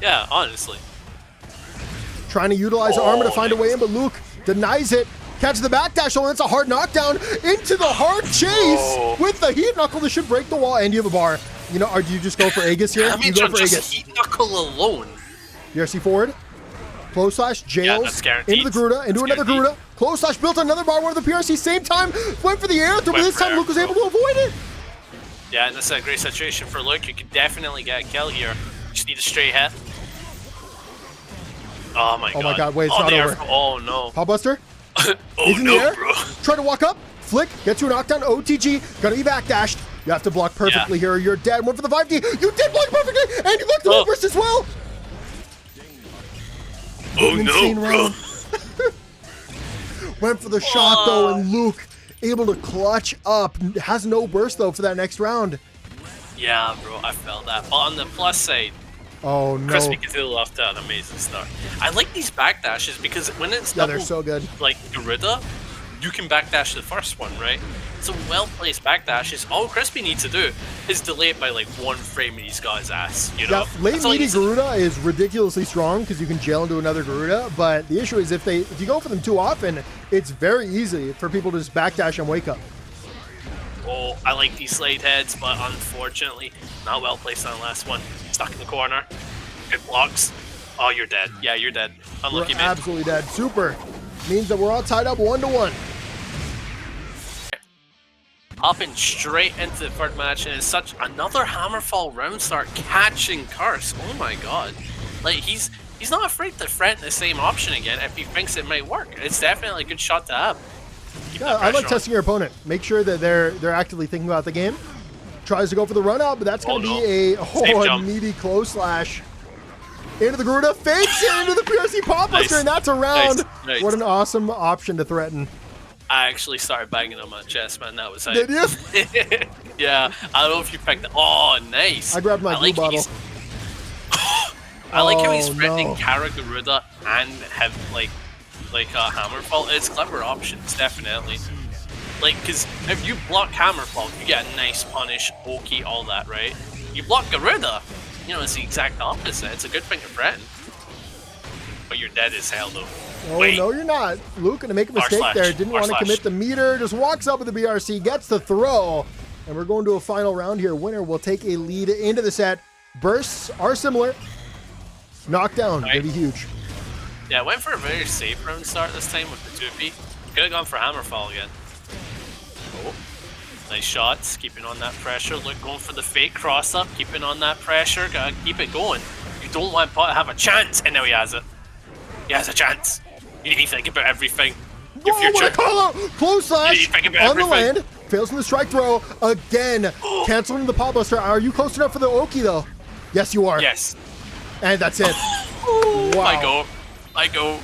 Yeah, honestly. Trying to utilize armor to find a way in, but Luke denies it. Catches the backdash, and it's a hard knockdown into the hard chase with the heat knuckle. This should break the wall, and you have a bar. You know, or do you just go for Aegis here? I mean, you go for just Aegis. Heat knuckle alone. BRC forward. Close slash, jails, into the Garuda, into another Garuda. Close slash, built another bar, one of the PRC, same time, went for the air through, but this time Luke was able to avoid it. Yeah, and this is a great situation for Luke. You could definitely get a kill here. Just need a straight hit. Oh my god. Oh my god, wait, it's not over. Oh no. Pot Buster? Oh in no, the air. bro. Try to walk up, flick, get to a knockdown, OTG, gonna be backdashed. You have to block perfectly here, you're dead. One for the 5D, you did block perfectly, and you blocked the reverse as well. Oh no, bro. Went for the shot though, and Luke able to clutch up. Has no burst though for that next round. Yeah, bro, I felt that. But on the plus side, oh no, CrispyCthulhu off to an amazing start. I like these backdashes because when it's double, they're so good. Like Garuda, you can backdash the first one, right? It's a well-placed backdash. Is all Crispy needs to do is delay it by like 1 frame and he's got his ass, you know? Yeah, late meaty Garuda is ridiculously strong because you can jail into another Garuda, but the issue is if you go for them too often, it's very easy for people to just backdash and wake up. Oh, I like these slide heads, but unfortunately, not well placed on the last one. Stuck in the corner. It blocks. Oh, you're dead. Yeah, you're dead. Unlucky, man. Absolutely dead. Super. Means that we're all tied up 1-1. Hopping straight into the third match, and it's such another Hammerfall round start catching Curse. Oh my god. Like, he's not afraid to threaten the same option again if he thinks it might work. It's definitely a good shot to have. Yeah, I like testing your opponent. Make sure that they're actively thinking about the game. Tries to go for the run out, but that's going to be a meaty close slash. Into the Garuda, fakes it into the PRC Pot Buster, and that's a round. Nice. What an awesome option to threaten. I actually started banging on my chest, man. That was Did you? Yeah, I don't know if you picked it. Oh, nice. I grabbed my blue bottle. I like how he's threatening Kara Garuda and have like a Hammerfall. It's clever options, definitely. Like, because if you block Hammerfall, you get a nice punish, Oki, all that, right? You block Garuda, you know, it's the exact opposite. It's a good thing to threaten. But you're dead as hell, though. Oh, wait. No, you're not. Luke gonna make a mistake there. Didn't want to commit the meter. Just walks up with the BRC, gets the throw. And we're going to a final round here. Winner will take a lead into the set. Bursts are similar. Knockdown, maybe huge. Yeah, went for a very safe round start this time with the 2P. Could have gone for Hammerfall again. Oh, nice shots, keeping on that pressure. Luke going for the fake cross up, keeping on that pressure. Gotta keep it going. You don't want Pot to have a chance, and now he has it. He has a chance. You need to think about everything. Your future. Call out. Close slash on the land. Fails from the strike throw again. Canceling the Pot Buster. Are you close enough for the Oki though? Yes, you are. Yes. And that's it. Wow. I go.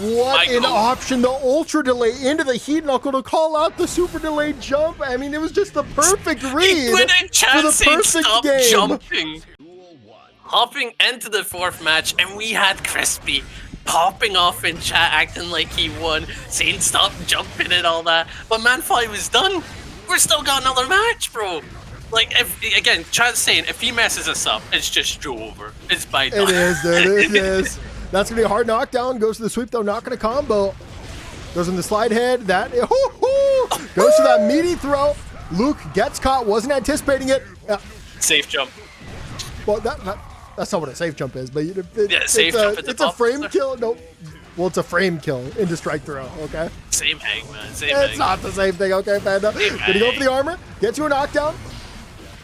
What an option. The ultra delay into the heat knuckle to call out the super delayed jump. I mean, it was just the perfect read for the perfect game. Jumping. Hopping into the fourth match, and we had Crispy popping off in chat, acting like he won, saying stop jumping and all that. But man thought he was done. We're still got another match, bro. Like, again, chat's saying if he messes us up, it's just Joe over. It's by done. It is, dude. It is. That's going to be a hard knockdown. Goes to the sweep, though. Not going to combo. Goes in the slide head. That goes to that meaty throw. Luke gets caught. Wasn't anticipating it. Safe jump. Well, that's not what a safe jump is. But it's a frame kill. No. Well, it's a frame kill into strike throw. Okay. Same hang, man. It's not the same thing. Okay, Panda. Gonna go for the armor. Gets you a knockdown.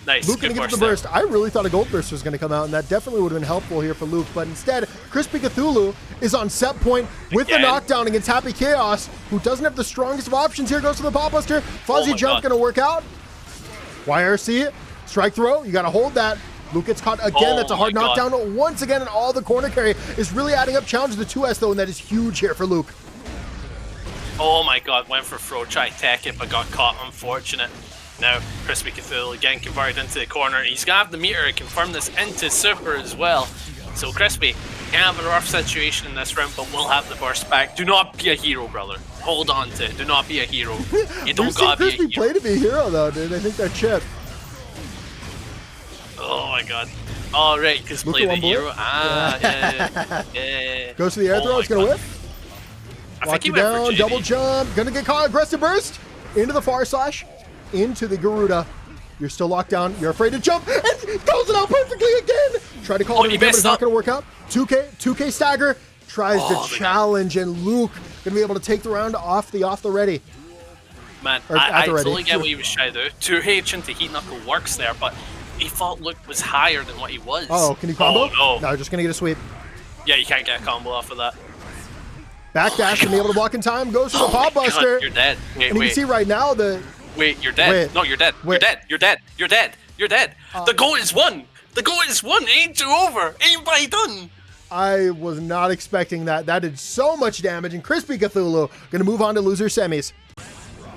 Nice. Luke gonna get the burst. I really thought a gold burst was gonna come out, and that definitely would have been helpful here for Luke. But instead, CrispyCthulhu is on set point with the knockdown against Happy Chaos, who doesn't have the strongest of options here. Goes to the pop buster. Fuzzy jump gonna work out. YRC, strike throw. You gotta hold that. Luke gets caught again. That's a hard knockdown once again, and all the corner carry is really adding up. Challenge the 2S though, and that is huge here for Luke. Oh my god, went for throw, tried to tech it, but got caught. Unfortunate. Now, CrispyCthulhu again converted into the corner. He's going to have the meter to confirm this into super as well. So Crispy can have a rough situation in this round, but will have the burst back. Do not be a hero, brother. Hold on to it. Do not be a hero. You don't got to be a hero. Crispy play to be a hero, though, dude. I think that chip. Oh my god. All right, because play the hero. Yeah. Goes to the air throw. It's going to whiff. Lock you down. Double jump. Going to get caught. Aggressive burst. Into the far slash. Into the Garuda. You're still locked down. You're afraid to jump. And goes it out perfectly again. Try to call it again, but it's not going to work out. 2K stagger. Tries to challenge, and Luke going to be able to take the round off the ready. Man, I totally get what he was trying to do. 2H into Heat Knuckle works there, but he thought Luke was higher than what he was. Oh, can he combo? Oh, no. No, just going to get a sweep. Yeah, you can't get a combo off of that. Backdash and be able to block in time. Goes for the pop buster. You're dead. And you can see right now the... Wait, you're dead. No, you're dead. You're dead. You're dead. You're dead. You're dead. The goal is won. The goal is won. It ain't too over. Ain't by done. I was not expecting that. That did so much damage. And CrispyCthulhu going to move on to loser semis.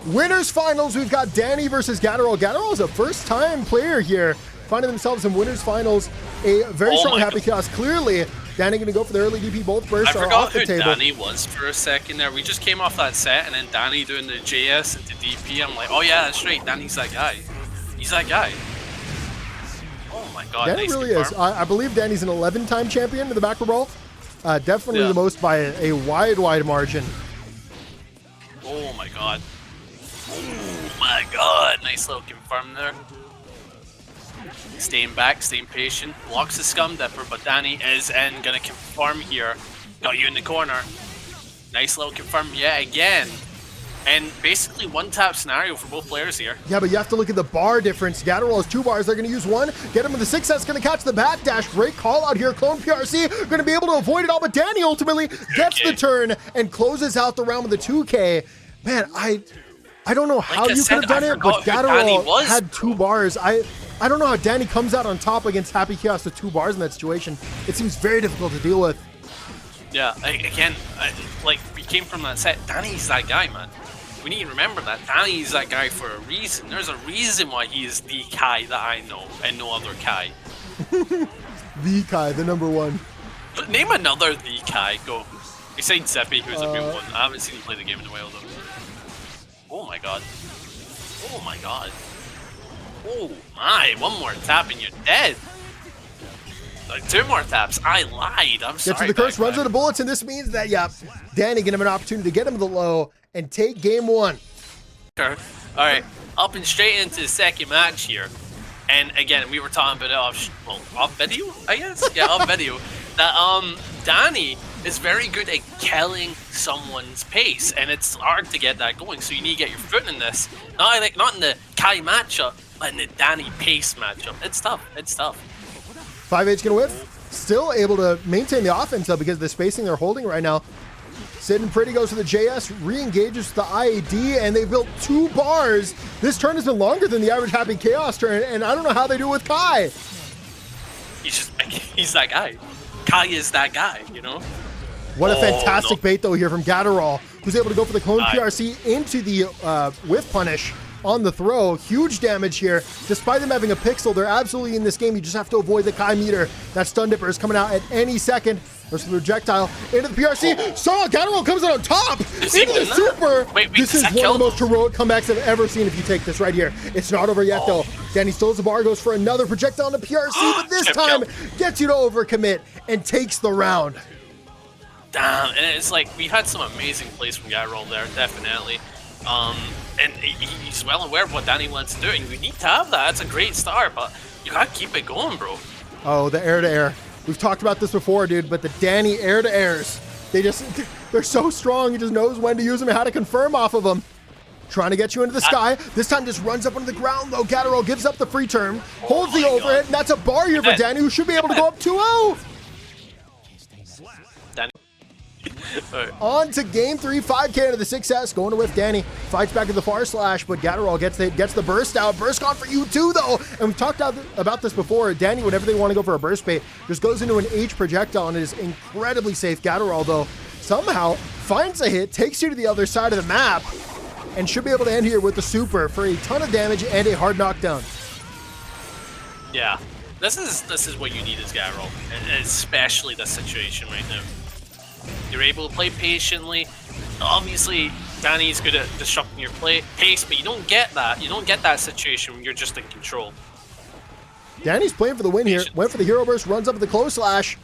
Winners finals. We've got Dany versus Gatterall. Gatterall is a first-time player here, finding themselves in winners finals. A very strong Happy Chaos. Clearly, Dany going to go for the early DP. Both bursts are off the table. I forgot who Dany was for a second there. We just came off that set, and then Dany doing the JS into DP. I'm like, oh yeah, that's right. Dany's that guy. He's that guy. Oh my god. Dany really is. I believe Dany's an 11-time champion in the baccpaBrawl. Definitely the most by a wide margin. Oh my god. Oh my god. Nice little confirm there. Staying back, staying patient. Blocks the Scum Dipper, but Dany is in. Gonna confirm here. Got you in the corner. Nice little confirm yet again. And basically one-tap scenario for both players here. Yeah, but you have to look at the bar difference. Gatterall has 2 bars. They're going to use 1. Get him with the 6S. Going to catch the backdash. Great call out here. Clone PRC going to be able to avoid it all, but Dany ultimately gets the turn and closes out the round with a 2K. Man, I don't know how you could have done it, but Gatterall had 2 bars. I don't know how Dany comes out on top against Happy Chaos with 2 bars in that situation. It seems very difficult to deal with. Yeah, again, like we came from that set. Dany's that guy, man. We need to remember that. Dany's that guy for a reason. There's a reason why he is the Kai that I know and no other Kai. The Kai, the number 1. But name another the Kai. Go. Besides Zeppy, who's a real one. I haven't seen him play the game in a while though. Oh my god. Oh my god. Oh my, 1 more tap and you're dead. Like 2 more taps. I lied. I'm sorry. Gets to the curse, runs out of bullets, and this means that, Dany gonna have an opportunity to get him to the low and take game 1. Alright, up and straight into the second match here. And again, we were talking about it off video, I guess? Yeah, off video. That Dany is very good at killing someone's pace, and it's hard to get that going, so you need to get your foot in this. Not in the Kai matchup, but in the Dany pace matchup. It's tough. It's tough. 5H gonna whiff. Still able to maintain the offense though because of the spacing they're holding right now. Sitting pretty, goes to the JS, re-engages the IAD, and they built 2 bars. This turn has been longer than the average Happy Chaos turn, and I don't know how they do it with Kai. He's that guy. Kai is that guy, you know? What a fantastic bait though here from Gatterall, who's able to go for the clone PRC into the whiff punish on the throw. Huge damage here. Despite them having a pixel, they're absolutely in this game. You just have to avoid the Kai meter. That stun dipper is coming out at any second. There's the projectile into the PRC. Saw Gatterall comes out on top into the super. Wait, this is one of the most heroic comebacks I've ever seen if you take this right here. It's not over yet though. Dany steals the bar, goes for another projectile into PRC, but this time gets you to overcommit and takes the round. Damn, and it's like we had some amazing plays from Gatterall there, definitely. And he's well aware of what Dany wants to do, and we need to have that. That's a great start, but you gotta keep it going, bro. Oh, the air-to-air. We've talked about this before, dude, but the Dany air-to-airs, they're so strong, he just knows when to use them and how to confirm off of them. trying to get you into the sky. This time just runs up onto the ground, though. Gatterall gives up the free turn, holds the overhead, and that's a bar here for Dany, who should be able to go up 2-0. On to game 3, 5K to the 6S, going to whiff Dany. Fights back to the far slash, but Gatterall gets the burst out. Burst gone for you too, though. And we've talked about this before. Dany, whenever they want to go for a burst bait, just goes into an H projectile and it is incredibly safe. Gatterall, though, somehow finds a hit, takes you to the other side of the map, and should be able to end here with the super for a ton of damage and a hard knockdown. Yeah, this is what you need as Gatterall, especially this situation right now. You're able to play patiently. Obviously, Dany's good at disrupting your pace, but you don't get that. You don't get that situation when you're just in control. Dany's playing for the win here. Went for the hero burst, runs up with the close slash.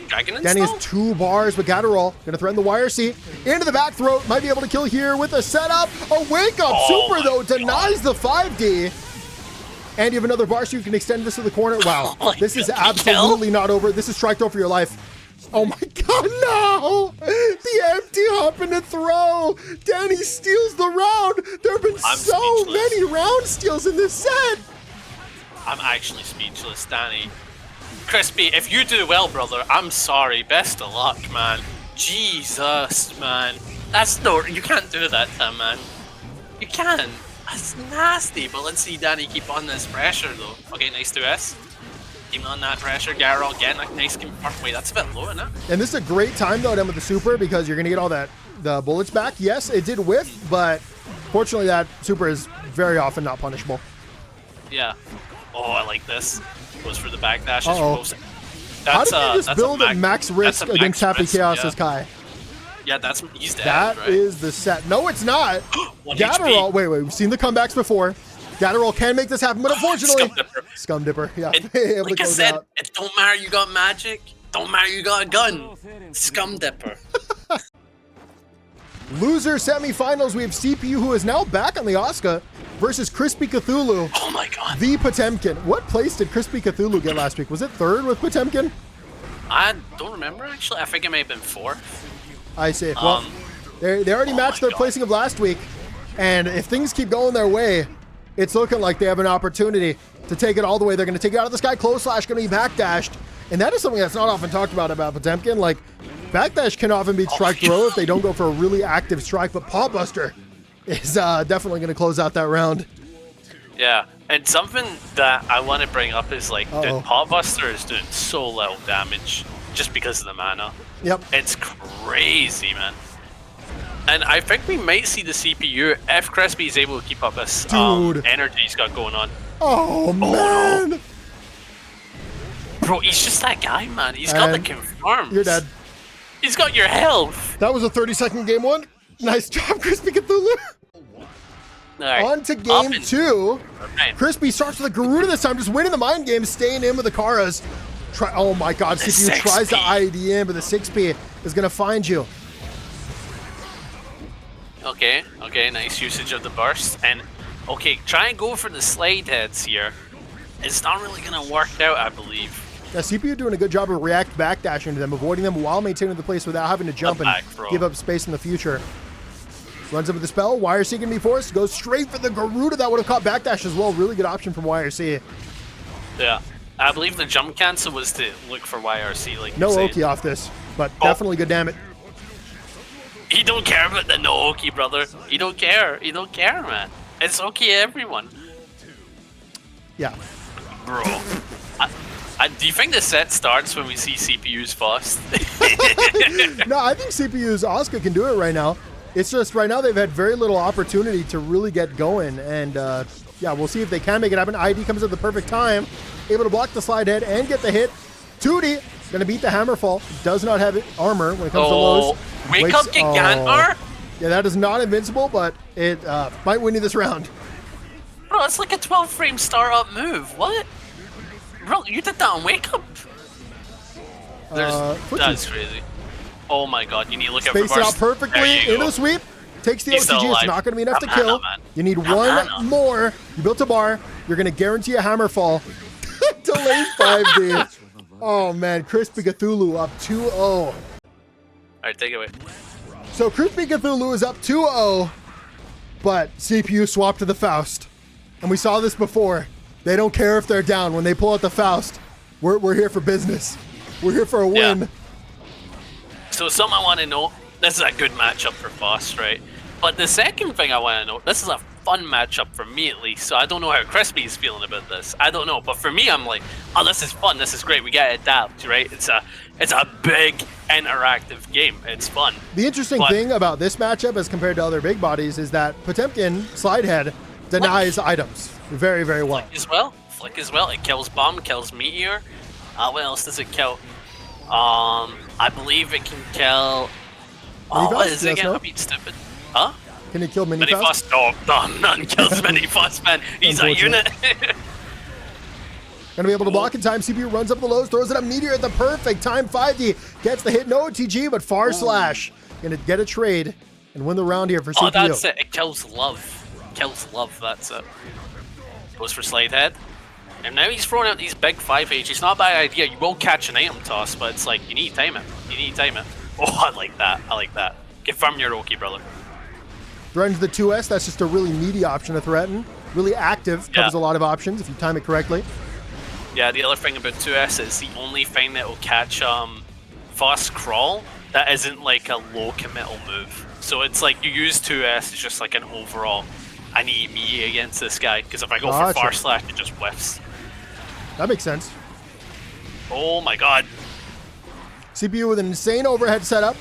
Dany has 2 bars, but Gatterall gonna threaten the wire seat into the back throat. Might be able to kill here with a setup. A wake up super though denies the 5D. And you have another bar, so you can extend this to the corner. Wow, this is absolutely not over. This is strike throw for your life. Oh my god, no! The empty hop and the throw! Dany steals the round! There have been so many round steals in this set! I'm actually speechless, Dany. Crispy, if you do well, brother, I'm sorry. Best of luck, man. Jesus, man. That's no, you can't do that, man. You can't. That's nasty, but let's see Dany keep on this pressure, though. Okay, nice 2S. Keeping on that pressure, Gatterall getting a nice confirm. Wait, that's a bit low, isn't it? And this is a great time, though, done with the super, because you're going to get all the bullets back. Yes, it did whiff, but fortunately that super is very often not punishable. Yeah. Oh, I like this. Goes for the backdash. How did you just build a max risk against Happy Chaos as Kai? Yeah, he's dead, That right? is the set. No, it's not. Gatterall, wait, we've seen the comebacks before. Gatterall can make this happen, but unfortunately, Scum Dipper, yeah. Like I said, it don't matter you got magic, don't matter you got a gun. Scum Dipper. Loser semifinals, we have CPU, who is now back on the Asuka, versus CrispyCthulhu. Oh my god. The Potemkin. What place did CrispyCthulhu get last week? Was it 3rd with Potemkin? I don't remember, actually. I think it may have been 4th. I see. Well, they already matched their placing of last week, and if things keep going their way, it's looking like they have an opportunity to take it all the way. They're going to take it out of the sky. Close slash going to be backdashed. And that is something that's not often talked about Potemkin. Like, backdash can often beat strike throw if they don't go for a really active strike, but Paw Buster is definitely going to close out that round. Yeah, and something that I want to bring up is, like, dude, Paw Buster is doing so little damage just because of the mana. Yep. It's crazy, man. And I think we might see the CPU if Crispy is able to keep up this energy he's got going on. Oh, man. No. Bro, he's just that guy, man. He's got the confirms. You're dead. He's got your health. That was a 30-second game 1. Nice job, CrispyCthulhu. Right. On to game 2. Right. Crispy starts with a Garuda this time, just winning the mind game, staying in with the Karas. Oh my god, CPU tries to ID in, but the 6P is going to find you. Okay, nice usage of the burst. And, okay, try and go for the slide heads here. It's not really going to work out, I believe. Yeah, CPU doing a good job of react backdashing to them, avoiding them while maintaining the place without having to jump and give up space in the future. Runs up with the spell. YRC can be forced. Goes straight for the Garuda. That would have caught backdash as well. Really good option from YRC. Yeah. I believe the jump cancel was to look for YRC. Like no Oki off this, but definitely good damage. He don't care about the no Oki, brother. He don't care. He don't care, man. It's Oki everyone. Yeah. Bro. Do you think the set starts when we see CPU's first? No, I think CPU's Asuka can do it right now. It's just right now they've had very little opportunity to really get going, and yeah, we'll see if they can make it happen. ID comes at the perfect time, able to block the slide head and get the hit. 2D gonna beat the Hammerfall. Does not have armor when it comes to lows. Wake up, Gigantor! Yeah, that is not invincible, but it might win you this round. Bro, it's like a 12-frame start-up move. What? Bro, you did that on Wake Up? That's crazy. Oh my god, you need to look at Space it out perfectly into the sweep. Takes the OTG. It's not going to be enough to kill. You need one more. You built a bar. You're going to guarantee a Hammerfall. Delayed 5D. Oh man, CrispyCthulhu up 2-0. Alright, take it away. So CrispyCthulhu is up 2-0. but CPU swapped to the Faust. And we saw this before. They don't care if they're down. When they pull out the Faust, we're here for business. We're here for a win. Yeah. So something I want to know, this is a good matchup for Faust, right? But the second thing I want to know, this is a fun matchup for me at least, so I don't know how Crispy is feeling about this. I don't know, but for me, I'm like, oh, this is fun, this is great, we gotta adapt, right? It's a big, interactive game, it's fun. The interesting thing about this matchup as compared to other big bodies is that Potemkin, Slidehead, denies items very, very well. Flick as well, it kills Bomb, kills Meteor. What else does it kill? I believe it can kill... Oh, what is it again? I'm being stupid. Huh? Can it kill Mini-Faust? No, none kills Mini-Faust, man. He's a unit. Gonna be able to block in time. CPU runs up the lows, throws it up Meteor at the perfect time. 5D gets the hit, no OTG, but Far Slash. Gonna get a trade and win the round here for CPU. Oh, that's it. It kills Love. Kills Love, that's it. Goes for Slidehead. And now he's throwing out these big 5H. It's not a bad idea. You will catch an item toss, but it's like, you need to time it. You need to time it. Oh, I like that. I like that. Confirm your Oki, brother. Threatens the 2S. That's just a really meaty option to threaten. Really active. Covers a lot of options if you time it correctly. Yeah, the other thing about 2S is the only thing that will catch Fast Crawl that isn't like a low committal move. So it's like you use 2S, it's just like an overall, I need me against this guy. Because if I go for Far Slash, it just whiffs. That makes sense. Oh my god. CPU with an insane overhead setup.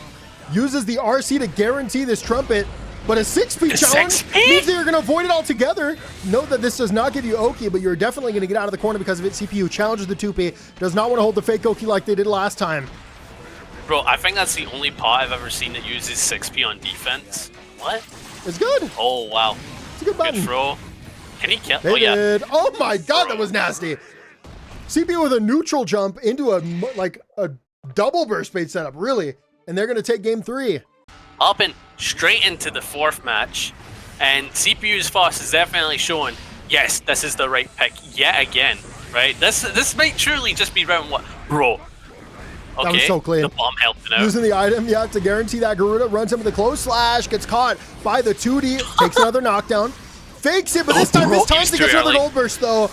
Uses the RC to guarantee this trumpet. But a 6P challenge means that you're going to avoid it altogether. Note that this does not give you Oki, but you're definitely going to get out of the corner because of it. CPU challenges the 2P. Does not want to hold the fake Oki like they did last time. Bro, I think that's the only pot I've ever seen that uses 6P on defense. What? It's good. Oh, wow. It's a good button. Good throw. Can he kill? They did. Oh my god, that was nasty. CPU with a neutral jump into a double burst bait setup, really. And they're going to take game 3. Up and straight into the 4th match. And CPU's Foss is definitely showing, yes, this is the right pick yet again, right? This might truly just be round 1. Bro. Okay, that was so clean. The bomb helped out. Using the item, yeah, to guarantee that Garuda. Runs him with a close slash, gets caught by the 2D, takes another knockdown. Fakes it, but this time he gets another gold burst, though.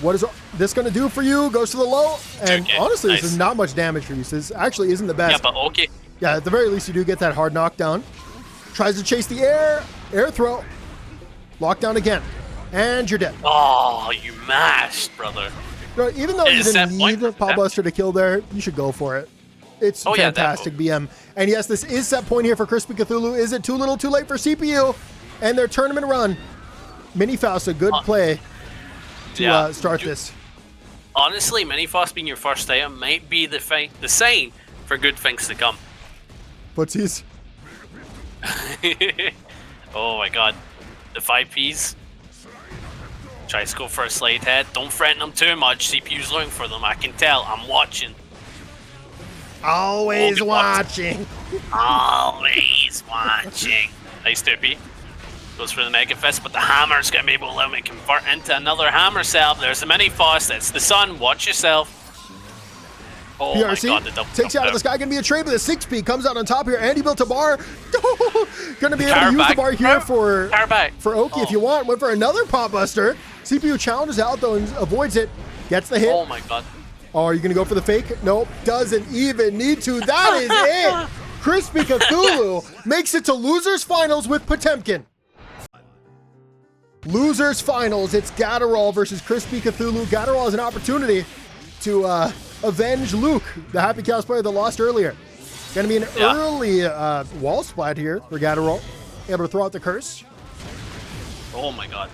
What is this going to do for you? Goes to the low. And honestly, this is not much damage for you. So this actually isn't the best. Yeah, but okay. Yeah, at the very least, you do get that hard knockdown. Tries to chase the air throw. Lockdown again. And you're dead. Oh, you mashed, brother. You know, even though you didn't need a Paw Buster to kill there, you should go for it. It's fantastic BM. And yes, this is set point here for CrispyCthulhu. Is it too little too late for CPU? And their tournament run. Mini-Faust, a good play to start this. Honestly, Mini-Faust being your first item might be the sign for good things to come. Footsies. Oh my god. The 5Ps. Tries to go for a slide head. Don't threaten them too much. CPU's looking for them. I can tell. I'm watching. Always watching. Always watching. Nice 2P. Goes for the Mega Fist, but the hammer's going to be able to allow me to convert into another hammer cell. There's the Mini-Faust. It's the sun. Watch yourself. Oh PRC my god, the double takes you out of the sky. Gonna be a trade, but the 6P comes out on top here. And he built a bar. Gonna be able to use the bar here for Oki if you want. Went for another Pop Buster. CPU challenges out though and avoids it. Gets the hit. Oh my god. Oh, are you gonna go for the fake? Nope, doesn't even need to. That is it. CrispyCthulhu makes it to losers finals with Potemkin. Losers finals. It's Gatterall versus CrispyCthulhu. Gatterall has an opportunity to avenge Luke, the Happy Cows player that lost earlier. Gonna be an early wall splat here for Gatterall. Able to throw out the curse. Oh my god.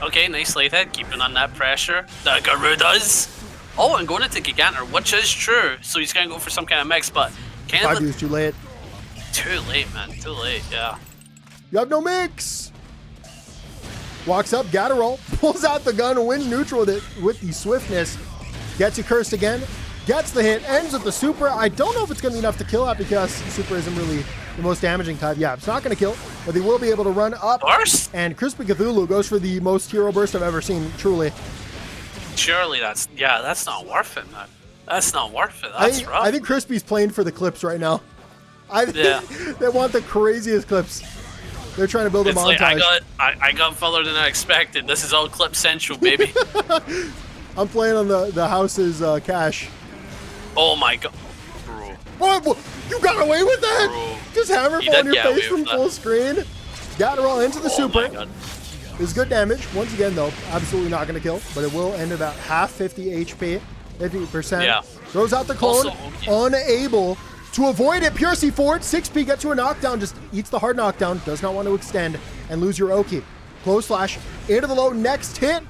Okay, nice late head, keeping on that pressure. The Garudas. Oh, and going into Gigantor, which is true. So he's gonna go for some kind of mix, but Five views too late. Too late, man. Too late, yeah. You have no mix. Walks up, Gatterall pulls out the gun, wins neutral with it with the swiftness. Gets you cursed again, gets the hit, ends with the super. I don't know if it's going to be enough to kill that because super isn't really the most damaging type. Yeah, it's not going to kill, but they will be able to run up. Burst? And CrispyCthulhu goes for the most hero burst I've ever seen, truly. Surely that's not worth it, man. That's not worth it. That's rough. I think Crispy's playing for the clips right now. I think they want the craziest clips. They're trying to build a It's montage. like I got further than I expected. This is all clip central, baby. I'm playing on the house's cache. Oh my god. Bro. What? You got away with that? Bro. Just hammer You fall on did your get face away from with full screen. Gatterall into the Oh super. my god. Is good damage. Once again, though, absolutely not going to kill, but it will end about half 50 HP, 50%. Yeah. Throws out the clone, Also, unable to avoid it. Pure C forward, 6P, gets to a knockdown, just eats the hard knockdown, does not want to extend and lose your Oki. Close slash into the low. Next hit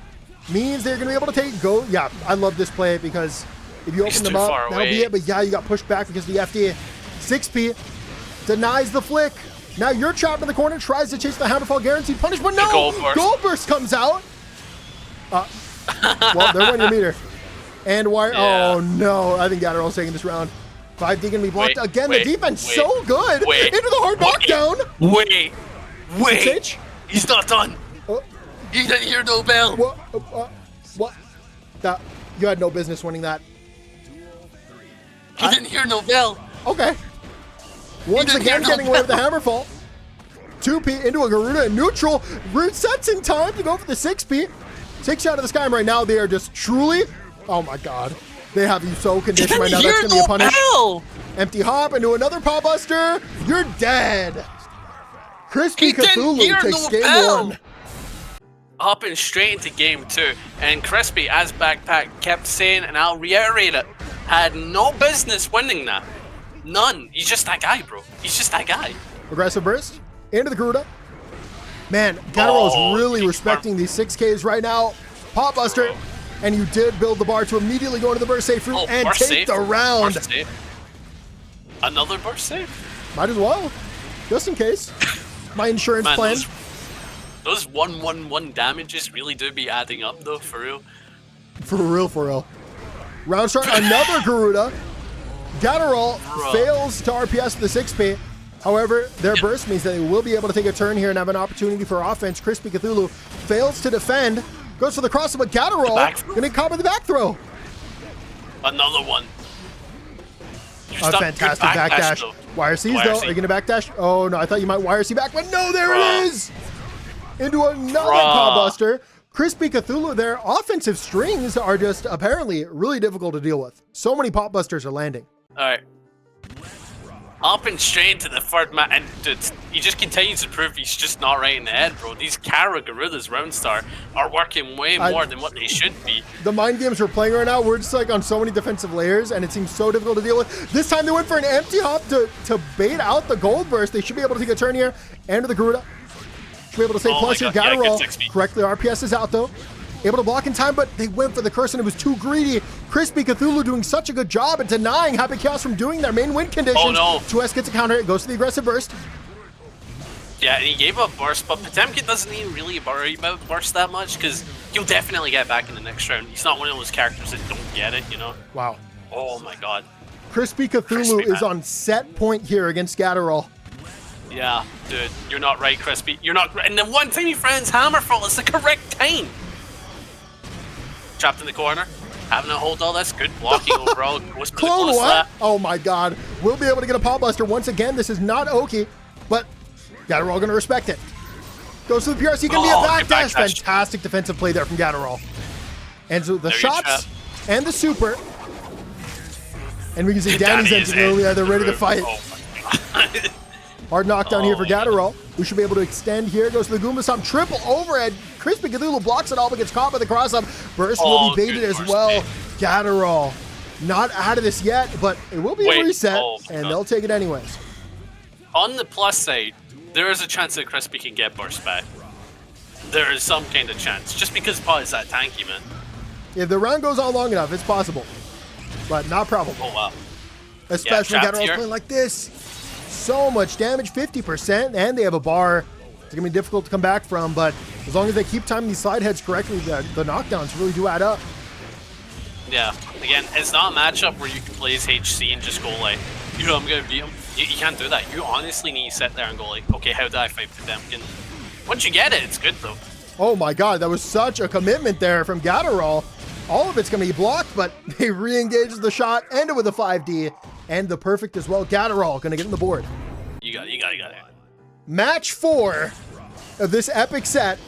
means they're going to be able to take go. Yeah, I love this play because if you open them up, that'll be it. But yeah, you got pushed back because of the FD. 6P denies the flick. Now you're trapped in the corner, tries to chase the Hammerfall guaranteed punish, but no! Gold burst comes out. Well, there went your meter. And why? Yeah. Oh no, I think Gatterall's taking this round. 5D gonna be blocked again. The defense so good. Into the hard knockdown. Wait. He's not done. He didn't hear no bell. What? That you had no business winning that. He didn't hear no bell. Okay. Once again, getting away with the Hammerfall. 2P into a Garuda in neutral. Resets in time to go for the 6P. 6 out of the Skyrim right now. They are just truly, oh my god. They have you so conditioned right now. That's going to be a punish. Empty hop into another Paw Buster. You're dead. CrispyCthulhu takes game 1. Hopping straight into game 2. And Crispy, as baccpack kept saying, and I'll reiterate it, had no business winning that. None. He's just that guy, bro. He's just that guy. Aggressive burst into the Garuda. Man, Gatterall is really respecting these 6Ks right now. Pop Buster. And you did build the bar to immediately go into the burst safe route and take the round. Another burst save? Might as well. Just in case. My insurance plan. Those 111 damages really do be adding up though, for real. For real. Round start, another Garuda. Gatterall fails to RPS with the 6P. However, their burst means that they will be able to take a turn here and have an opportunity for offense. CrispyCthulhu fails to defend. Goes for the cross, but Gatterall gonna caught with the back throw. Another one. A fantastic backdash. YRCs though, are you gonna backdash? Oh no, I thought you might YRC back, but no, there it is! Into another Paw Buster. CrispyCthulhu, their offensive strings are just apparently really difficult to deal with. So many Pop Busters are landing. Alright. Hopping straight into the third match, and he just continues to prove he's just not right in the head, bro. These Kara Garudas Roundstar are working way more than what they should be. The mind games we're playing right now, we're just like on so many defensive layers, and it seems so difficult to deal with. This time they went for an empty hop to bait out the gold burst. They should be able to take a turn here. And to the Garuda. Should be able to save plus here. Gatterall correctly RPS is out though. Able to block in time, but they went for the curse and it was too greedy. CrispyCthulhu doing such a good job at denying Happy Chaos from doing their main win conditions. Oh no. 2S gets a counter, it goes to the aggressive burst. Yeah, he gave up burst, but Potemkin doesn't even really worry about burst that much because he'll definitely get back in the next round. He's not one of those characters that don't get it, you know? Wow. Oh my god. CrispyCthulhu is on set point here against Gatterall. Yeah, dude, you're not right, Crispy. You're not right. And the one time your friend's Hammerfall is the correct time. Trapped in the corner, having to hold all this. Good blocking overall. Goes for Clone the close what? Oh my god. We'll be able to get a Paw Buster once again. This is not Oki, but Gatterall gonna respect it. Goes to the PRC, gonna be a backdash. Fantastic defensive play there from Gatterall. And so the shots and the super. And we can see Dany's entering. Yeah, they're ready to fight. Oh my god. Hard knockdown here for Gatterall. We should be able to extend here. Goes to the Goomba Stomp. Triple overhead. CrispyCthulhu blocks it all, but gets caught by the cross-up. Burst will be baited as well. Gatterall not out of this yet, but it will be a reset, and they'll take it anyways. On the plus side, there is a chance that Crispy can get burst back. There is some kind of chance, just because Paw is that tanky, man. If the round goes on long enough, it's possible, but not probable. Oh, wow. Especially when Gatterall's playing like this. So much damage, 50%, and they have a bar. It's going to be difficult to come back from, but as long as they keep timing these slide heads correctly, the knockdowns really do add up. Yeah, again, it's not a matchup where you can play as HC and just go like, you know, I'm going to beat him. You can't do that. You honestly need to sit there and go like, okay, how do I fight Potemkin? Once you get it, it's good though. Oh my god, that was such a commitment there from Gatterall. All of it's going to be blocked, but they re-engage the shot, end it with a 5D, and the perfect as well. Gatterall going to get in the board. You got it. Match 4 of this epic set.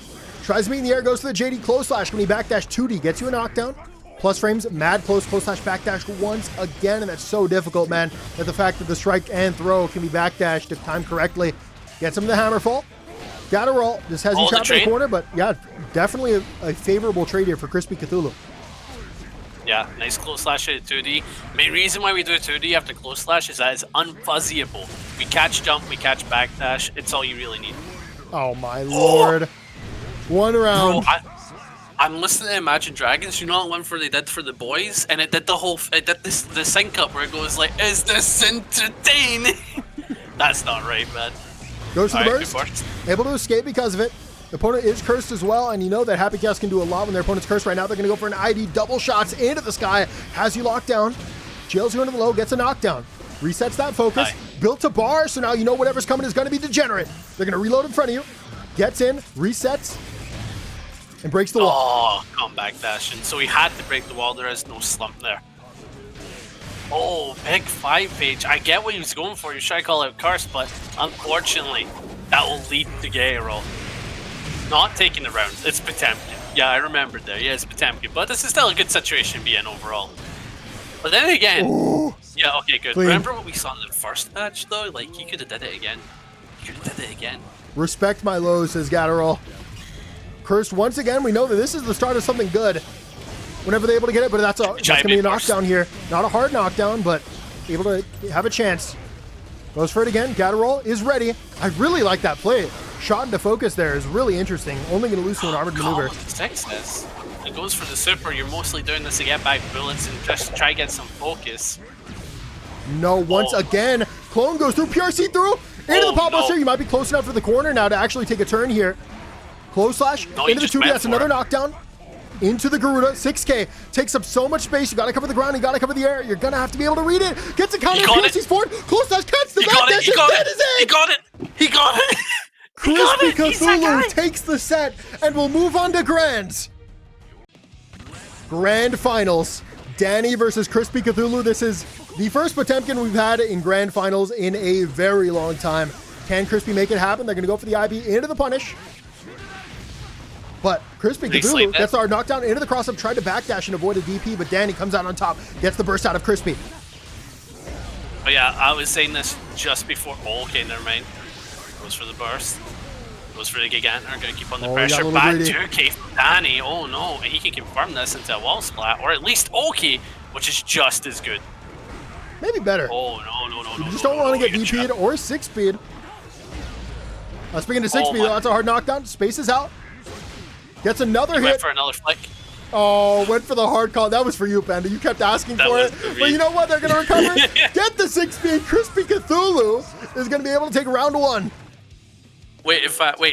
Tries to meet in the air, goes to the JD close slash. When he backdash 2D, gets you a knockdown. Plus frames, mad close slash backdash once again, and that's so difficult, man. That the fact that the strike and throw can be backdashed if timed correctly. Gets him the hammer fall. Gatterall just has you trapped in the corner, but yeah, definitely a favorable trade here for CrispyCthulhu. Yeah, nice close slash at 2D. Main reason why we do 2D after close slash is that it's unfuzzyable. We catch jump, we catch backdash. It's all you really need. Oh my lord. One round. Bro, I'm listening to Imagine Dragons. You know that one where they did for the boys, and it did the sync up where it goes like, "Is this entertaining?" That's not right, man. Goes to the burst. Able to escape because of it. The opponent is cursed as well, and you know that Happy Chaos can do a lot when their opponent's cursed right now. They're going to go for an ID, double shots into the sky, has you locked down, jails you into the low, gets a knockdown, resets that focus, built a bar, so now you know whatever's coming is going to be degenerate. They're going to reload in front of you, gets in, resets, and breaks the wall. Oh, comeback dashing. So he had to break the wall. There is no slump there. Oh, big 5-page. I get what he was going for. He was trying to call out curse, but unfortunately, that will lead to Gatterall. Not taking the round. It's Potemkin. Yeah, I remembered there. Yeah, it's Potemkin. But this is still a good situation to be in overall. But then again, yeah, okay, good. Clean. Remember what we saw in the first match, though? Like, he could have did it again. He could have did it again. Respect my lows, says Gatterall. Cursed once again. We know that this is the start of something good. Whenever they're able to get it, but that's going to be a knockdown here. Not a hard knockdown, but able to have a chance. Goes for it again. Gatterall is ready. I really like that play. Shot into focus there is really interesting. Only going to lose to an armored maneuver. This. It goes for the super. You're mostly doing this to get back bullets and just try to get some focus. No, once again. Clone goes through, PRC through. Into the pop buster. You might be close enough for the corner now to actually take a turn here. Close slash into the 2D. That's another knockdown. Into the Garuda, 6K, takes up so much space. You gotta cover the ground, you gotta cover the air. You're gonna have to be able to read it. Gets a counter, PSC's forward, close slash, cuts the backdash, that is it! He got it! He got it! CrispyCthulhu takes the set and will move on to Grands. Grand Finals, Dany versus CrispyCthulhu. This is the first Potemkin we've had in Grand Finals in a very long time. Can Crispy make it happen? They're gonna go for the IB into the punish. But CrispyCthulhu gets our knockdown into the cross-up, tried to backdash and avoid a DP, but Dany comes out on top, gets the burst out of Crispy. Oh yeah, I was saying this just before. Oh, okay, never mind. Goes for the burst. Goes for the Gigantor, gonna keep on the pressure. Bad 2K from Dany. Oh no, and he can confirm this into a wall splat, or at least okay, which is just as good. Maybe better. Oh no. You just don't want to get DP'd or 6-speed. Speaking of 6-speed, though, that's a hard knockdown. Space is out. Gets another hit. Went for another flick. Oh, went for the hard call. That was for you, Panda. You kept asking for it. But you know what? They're going to recover. Get the 6-speed. CrispyCthulhu is going to be able to take round 1. Wait,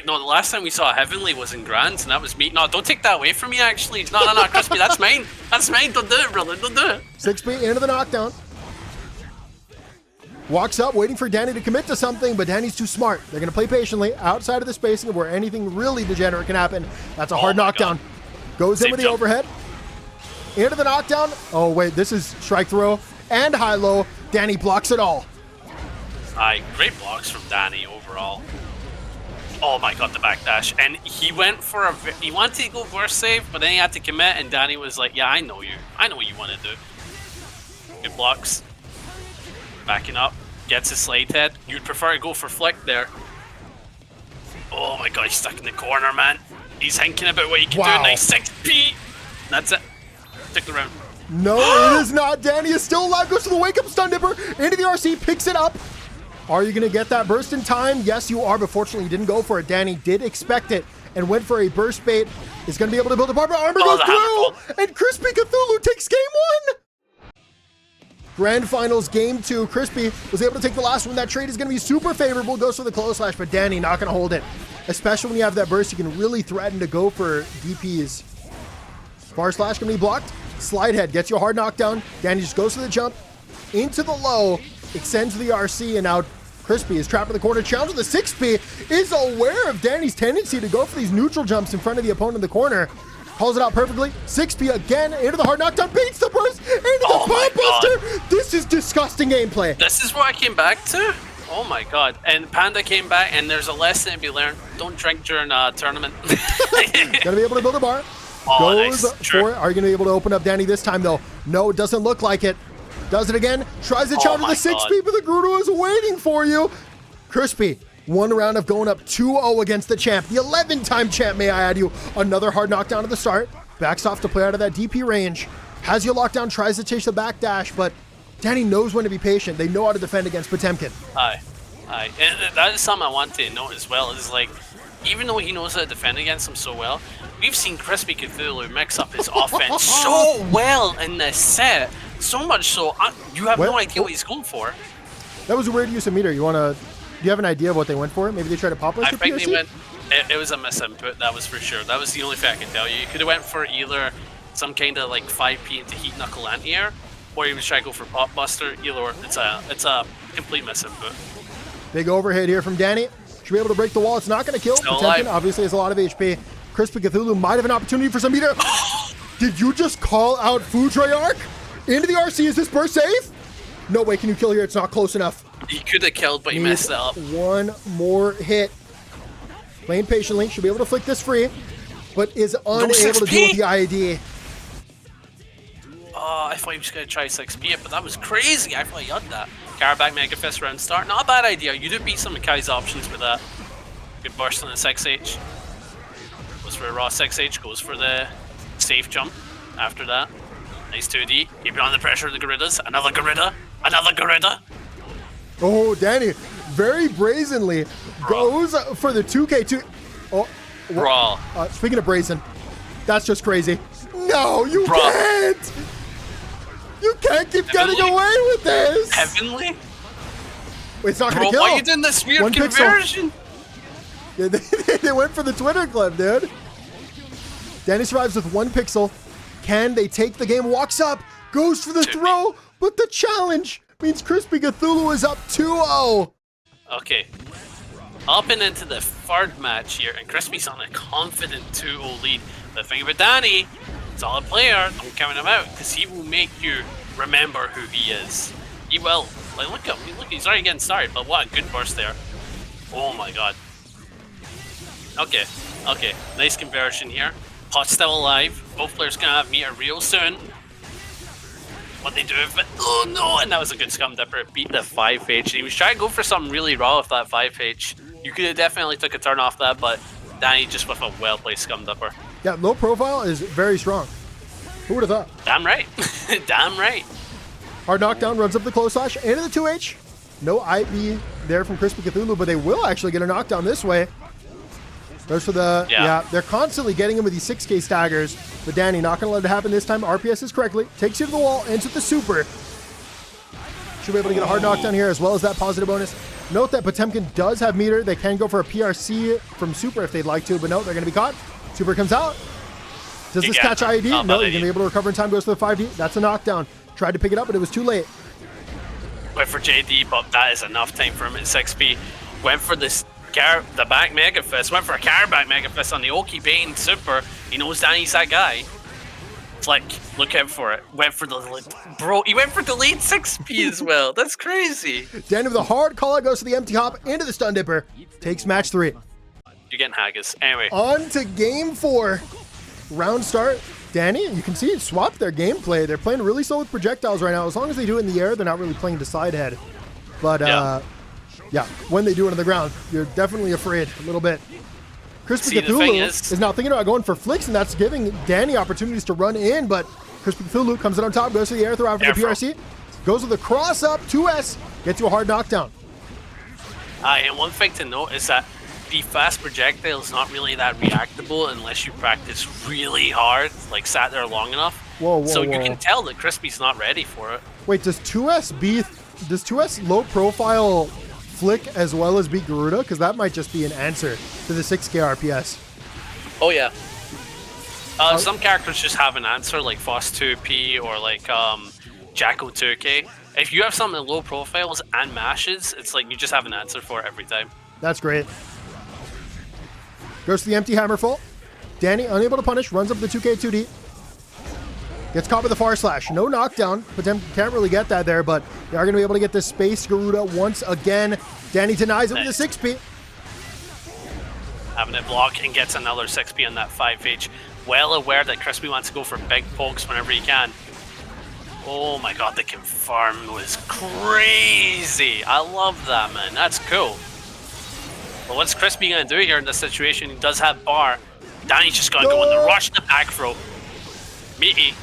no, the last time we saw Heavenly was in Grands, and that was me. No, don't take that away from me, actually. No, Crispy, that's mine. That's mine. Don't do it, brother. Don't do it. 6-speed into the knockdown. Walks up, waiting for Dany to commit to something, but Dany's too smart. They're going to play patiently outside of the spacing where anything really degenerate can happen. That's a hard knockdown. Goes in with the overhead. Into the knockdown. Oh, wait, this is strike throw and high-low. Dany blocks it all. Great blocks from Dany overall. Oh my god, the backdash. And he went for he wanted to go burst save, but then he had to commit, and Dany was like, yeah, I know you. I know what you want to do. Good blocks. Backing up, gets a slide head. You'd prefer to go for flick there. Oh my god, he's stuck in the corner, man. He's thinking about what he can do. Nice 6P. That's it. Took the round. No, it is not. Dany is still alive. Goes to the wake up stun dipper. Into the RC, picks it up. Are you going to get that burst in time? Yes, you are, but fortunately, you didn't go for it. Dany did expect it and went for a burst bait. Is going to be able to build a bar, but armor goes through. And CrispyCthulhu takes game 1. Grand Finals Game 2. Crispy was able to take the last one. That trade is going to be super favorable. Goes for the close slash, but Dany not going to hold it. Especially when you have that burst, you can really threaten to go for DPs. Bar slash going to be blocked. Slide head gets you a hard knockdown. Dany just goes for the jump into the low, extends the RC, and now Crispy is trapped in the corner. Challenge with the 6P, is aware of Dany's tendency to go for these neutral jumps in front of the opponent in the corner. Calls it out perfectly. 6P again into the hard knockdown. Beats the burst into the pop buster. This is disgusting gameplay. This is what I came back to. Oh my god. And Panda came back, and there's a lesson to be learned. Don't drink during a tournament. Gonna be able to build a bar. Oh, Goes nice. for Sure. it. Are you gonna be able to open up Dany this time though? No, it doesn't look like it. Does it again. Tries to counter my the 6P, but the Gerudo is waiting for you. Crispy, one round of going up 2-0 against the champ. The 11-time champ, may I add you. Another hard knockdown at the start. Backs off to play out of that DP range. Has you locked down, tries to chase the back dash, but Dany knows when to be patient. They know how to defend against Potemkin. Aye. And that is something I want to note as well, is like, even though he knows how to defend against him so well, we've seen CrispyCthulhu mix up his offense so well in this set. So much so, you have no idea what he's going for. That was a weird use of meter. Do you have an idea of what they went for? Maybe they tried to pop us I for think PRC? they went, it was a misinput, that was for sure. That was the only thing I can tell you. You could have went for either some kind of like 5P into Heat Knuckle anti-air, or he was trying to go for Pop Buster. Either or, it's a complete misinput. Big overhead here from Dany. Should be able to break the wall. It's not going to kill. Still Potemkin alive. obviously has a lot of HP. CrispyCthulhu might have an opportunity for some meter. Did you just call out Futrayarch? Into the RC, is this burst safe? No way can you kill here, it's not close enough. He could have killed, but he messed it up. One more hit. Playing patiently, should be able to flick this free, but is unable to 6P. deal with the IED. Oh, I thought he was going to try 6P it, but that was crazy. I thought he had that. Carabac Mega Fist round start. Not a bad idea. You do beat some of Kai's options with that. Good burst on the 6H. Goes for a raw 6H. Goes for the safe jump after that. Nice 2D. Keep it on the pressure of the Goridas. Another Gorida. Another Gorida. Oh, Dany very brazenly goes for the 2K2. Oh, Brawl. speaking of brazen, that's just crazy. No, you Brawl. can't. You can't keep getting Heavenly? away with this. Heavenly? It's not Bro, going to kill. why are you doing this weird One pixel. conversion? Yeah, they went for the Twitter clip, dude. Dany survives with 1 pixel. Can they take the game? Walks up, goes for the throw, but the challenge means CrispyCthulhu is up 2-0. Okay. Up and into the third match here, and Crispy's on a confident 2-0 lead. The thing about Dany, solid player, don't count him out, because he will make you remember who he is. He will. Like, look at him. Look, he's already getting started, but what a good burst there. Oh my god. Okay. Nice conversion here. Pot's still alive. Both players gonna have meter real soon. What they do with it? Oh no! And that was a good scum dipper. It beat the 5H. He was trying to go for something really raw with that 5H. You could have definitely took a turn off that, but Dany just with a well-placed scum dipper. Yeah, low profile is very strong. Who would have thought? Damn right. Damn right. Hard knockdown, runs up the close slash, into the 2H. No IB there from CrispyCthulhu, but they will actually get a knockdown this way. Goes for the, yeah, they're constantly getting him with these 6K staggers, but Dany not going to let it happen this time. RPS is correctly, takes you to the wall, ends with the super. Should be able to get a hard knockdown here as well as that positive bonus. Note that Potemkin does have meter. They can go for a PRC from super if they'd like to, but no, they're going to be caught. Super comes out. Does this catch IED? No, you're going to be able to recover in time. Goes to the 5D. That's a knockdown. Tried to pick it up, but it was too late. Went for JD, but that is enough time for him at 6P. Went for this the back Mega Fist. Went for a back Mega Fist on the Oki Bane super. He knows Dany's that guy. Flick, look out for it. Went for the bro. He went for delayed 6P as well. That's crazy. Dany with a hard call out goes to the empty hop into the stun dipper. Takes match 3. You're getting haggis. Anyway. On to game 4. Round start. Dany, you can see it swapped their gameplay. They're playing really slow with projectiles right now. As long as they do it in the air, they're not really playing to side head. But yeah, when they do it on the ground, you're definitely afraid a little bit. CrispyCthulhu is now thinking about going for flicks, and that's giving Dany opportunities to run in, but CrispyCthulhu comes in on top, goes to the air throw out for the PRC, goes with a cross up, 2S, gets you a hard knockdown. And one thing to note is that the fast projectile is not really that reactable unless you practice really hard, like sat there long enough. Whoa, so you can tell that Crispy's not ready for it. Wait, does 2S low profile flick as well as beat Garuda? Because that might just be an answer to the 6K RPS. Oh yeah. Some characters just have an answer like Foss 2P or like Jacko 2K. If you have something low profiles and mashes, it's like you just have an answer for it every time. That's great. Goes to the empty hammer full. Dany, unable to punish, runs up the 2K 2D. Gets caught with the far slash. No knockdown. Potemkin can't really get that there, but they are going to be able to get this space Garuda once again. Dany denies it with a 6P. Having it block and gets another 6P on that 5H. Well aware that Crispy wants to go for big pokes whenever he can. Oh my god, the confirm was crazy. I love that, man. That's cool. But what's Crispy going to do here in this situation? He does have bar. Dany's just going to go in the rush the back throw. Meaty.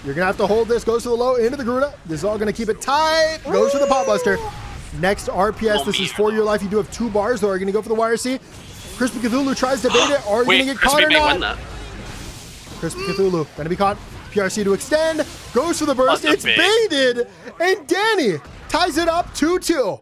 You're going to have to hold this. Goes to the low, into the Garuda. This is all going to keep it tight. Goes for the Pot Buster. Next RPS. This is for your life. You do have 2 bars, though. Are you going to go for the YRC? CrispyCthulhu tries to bait it. Are you going to get caught or not? CrispyCthulhu going to be caught. PRC to extend. Goes for the burst. It's baited. And Dany ties it up 2-2.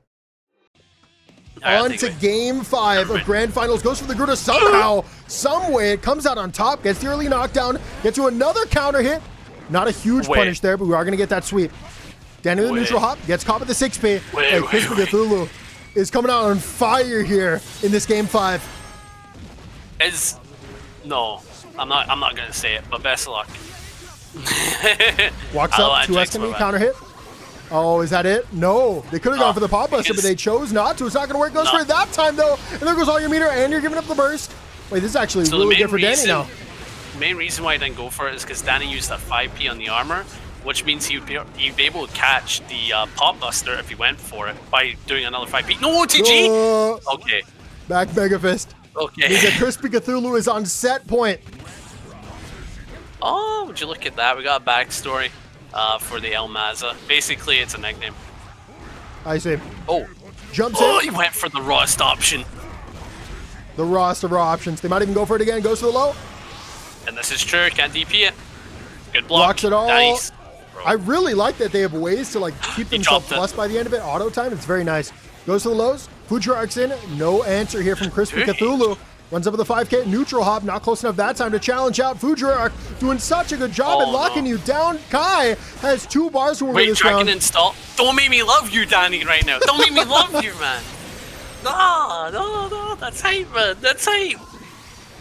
On to game 5 of Grand Finals. Goes for the Garuda somehow, some way. It comes out on top. Gets the early knockdown. Gets to another counter hit. Not a huge punish there, but we are going to get that sweep. Dany with the neutral hop. Gets caught with the 6P. And CrispyCthulhu is coming out on fire here in this game 5. No, I'm not gonna say it, but best of luck. Walks up, 2S can counter hit. Oh, is that it? No, they could have gone for the Pot Buster, but they chose not to. It's not gonna work. Goes for it that time though, and there goes all your meter, and you're giving up the burst. Wait, this is actually really good for Dany now. The main reason why I didn't go for it is because Dany used that 5P on the armor, which means he'd be able to catch the Pot Buster if he went for it by doing another 5P. No, TG! Okay. Back Mega Fist. Okay. CrispyCthulhu is on set point. Oh, would you look at that? We got a backstory for the El Maza. Basically, it's a nickname. I see. Oh. Jumps in. He went for the rawest option. The rawest of raw options. They might even go for it again. Goes to the low. And this is true. Can't DP it. Good block. Blocks it all. Nice. I really like that they have ways to like keep themselves plus by the end of it. Auto time. It's very nice. Goes to the lows. Fujiark's in. No answer here from CrispyCthulhu. Runs up with the 5K. Neutral hop. Not close enough that time to challenge out. Fujiark doing such a good job at locking you down. Kai has 2 bars to win this round. Install. Don't make me love you, Dany, right now. Don't make me love you, man. No. That's hate, man. That's hate.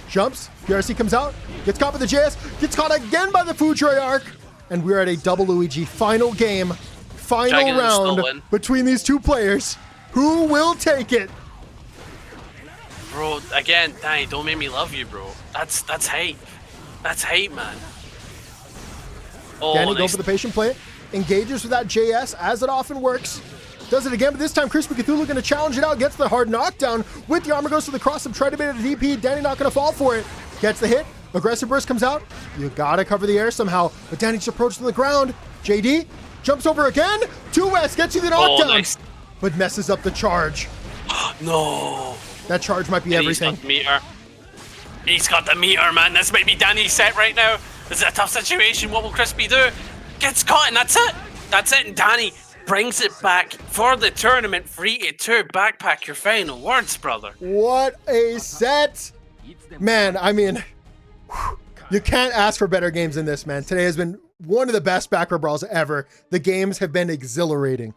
Jumps. PRC comes out. Gets caught with the JS. Gets caught again by the Fujiark. And we're at a double Luigi final game. Final round between these 2 players. Who will take it? Bro, again, Dany, don't make me love you, bro. That's hate. That's hate, man. Oh, Dany go for the patient play. Engages with that JS, as it often works. Does it again, but this time CrispyCthulhu going to challenge it out. Gets the hard knockdown. With the armor, goes to the cross-up. Try to bait a DP. Dany not going to fall for it. Gets the hit. Aggressive burst comes out. You got to cover the air somehow. But Dany just approaches to the ground. JD jumps over again. 2S gets you the knockdown. Nice. But messes up the charge. No. That charge might be everything. He's got the meter. He's got the meter, man. This might be Dany's set right now. This is a tough situation. What will Crispy do? Gets caught, and that's it. That's it, and Dany brings it back for the tournament. 3-2. Backpack your final words, brother. What a set. Man, I mean, you can't ask for better games than this, man. Today has been one of the best backpack brawls ever. The games have been exhilarating.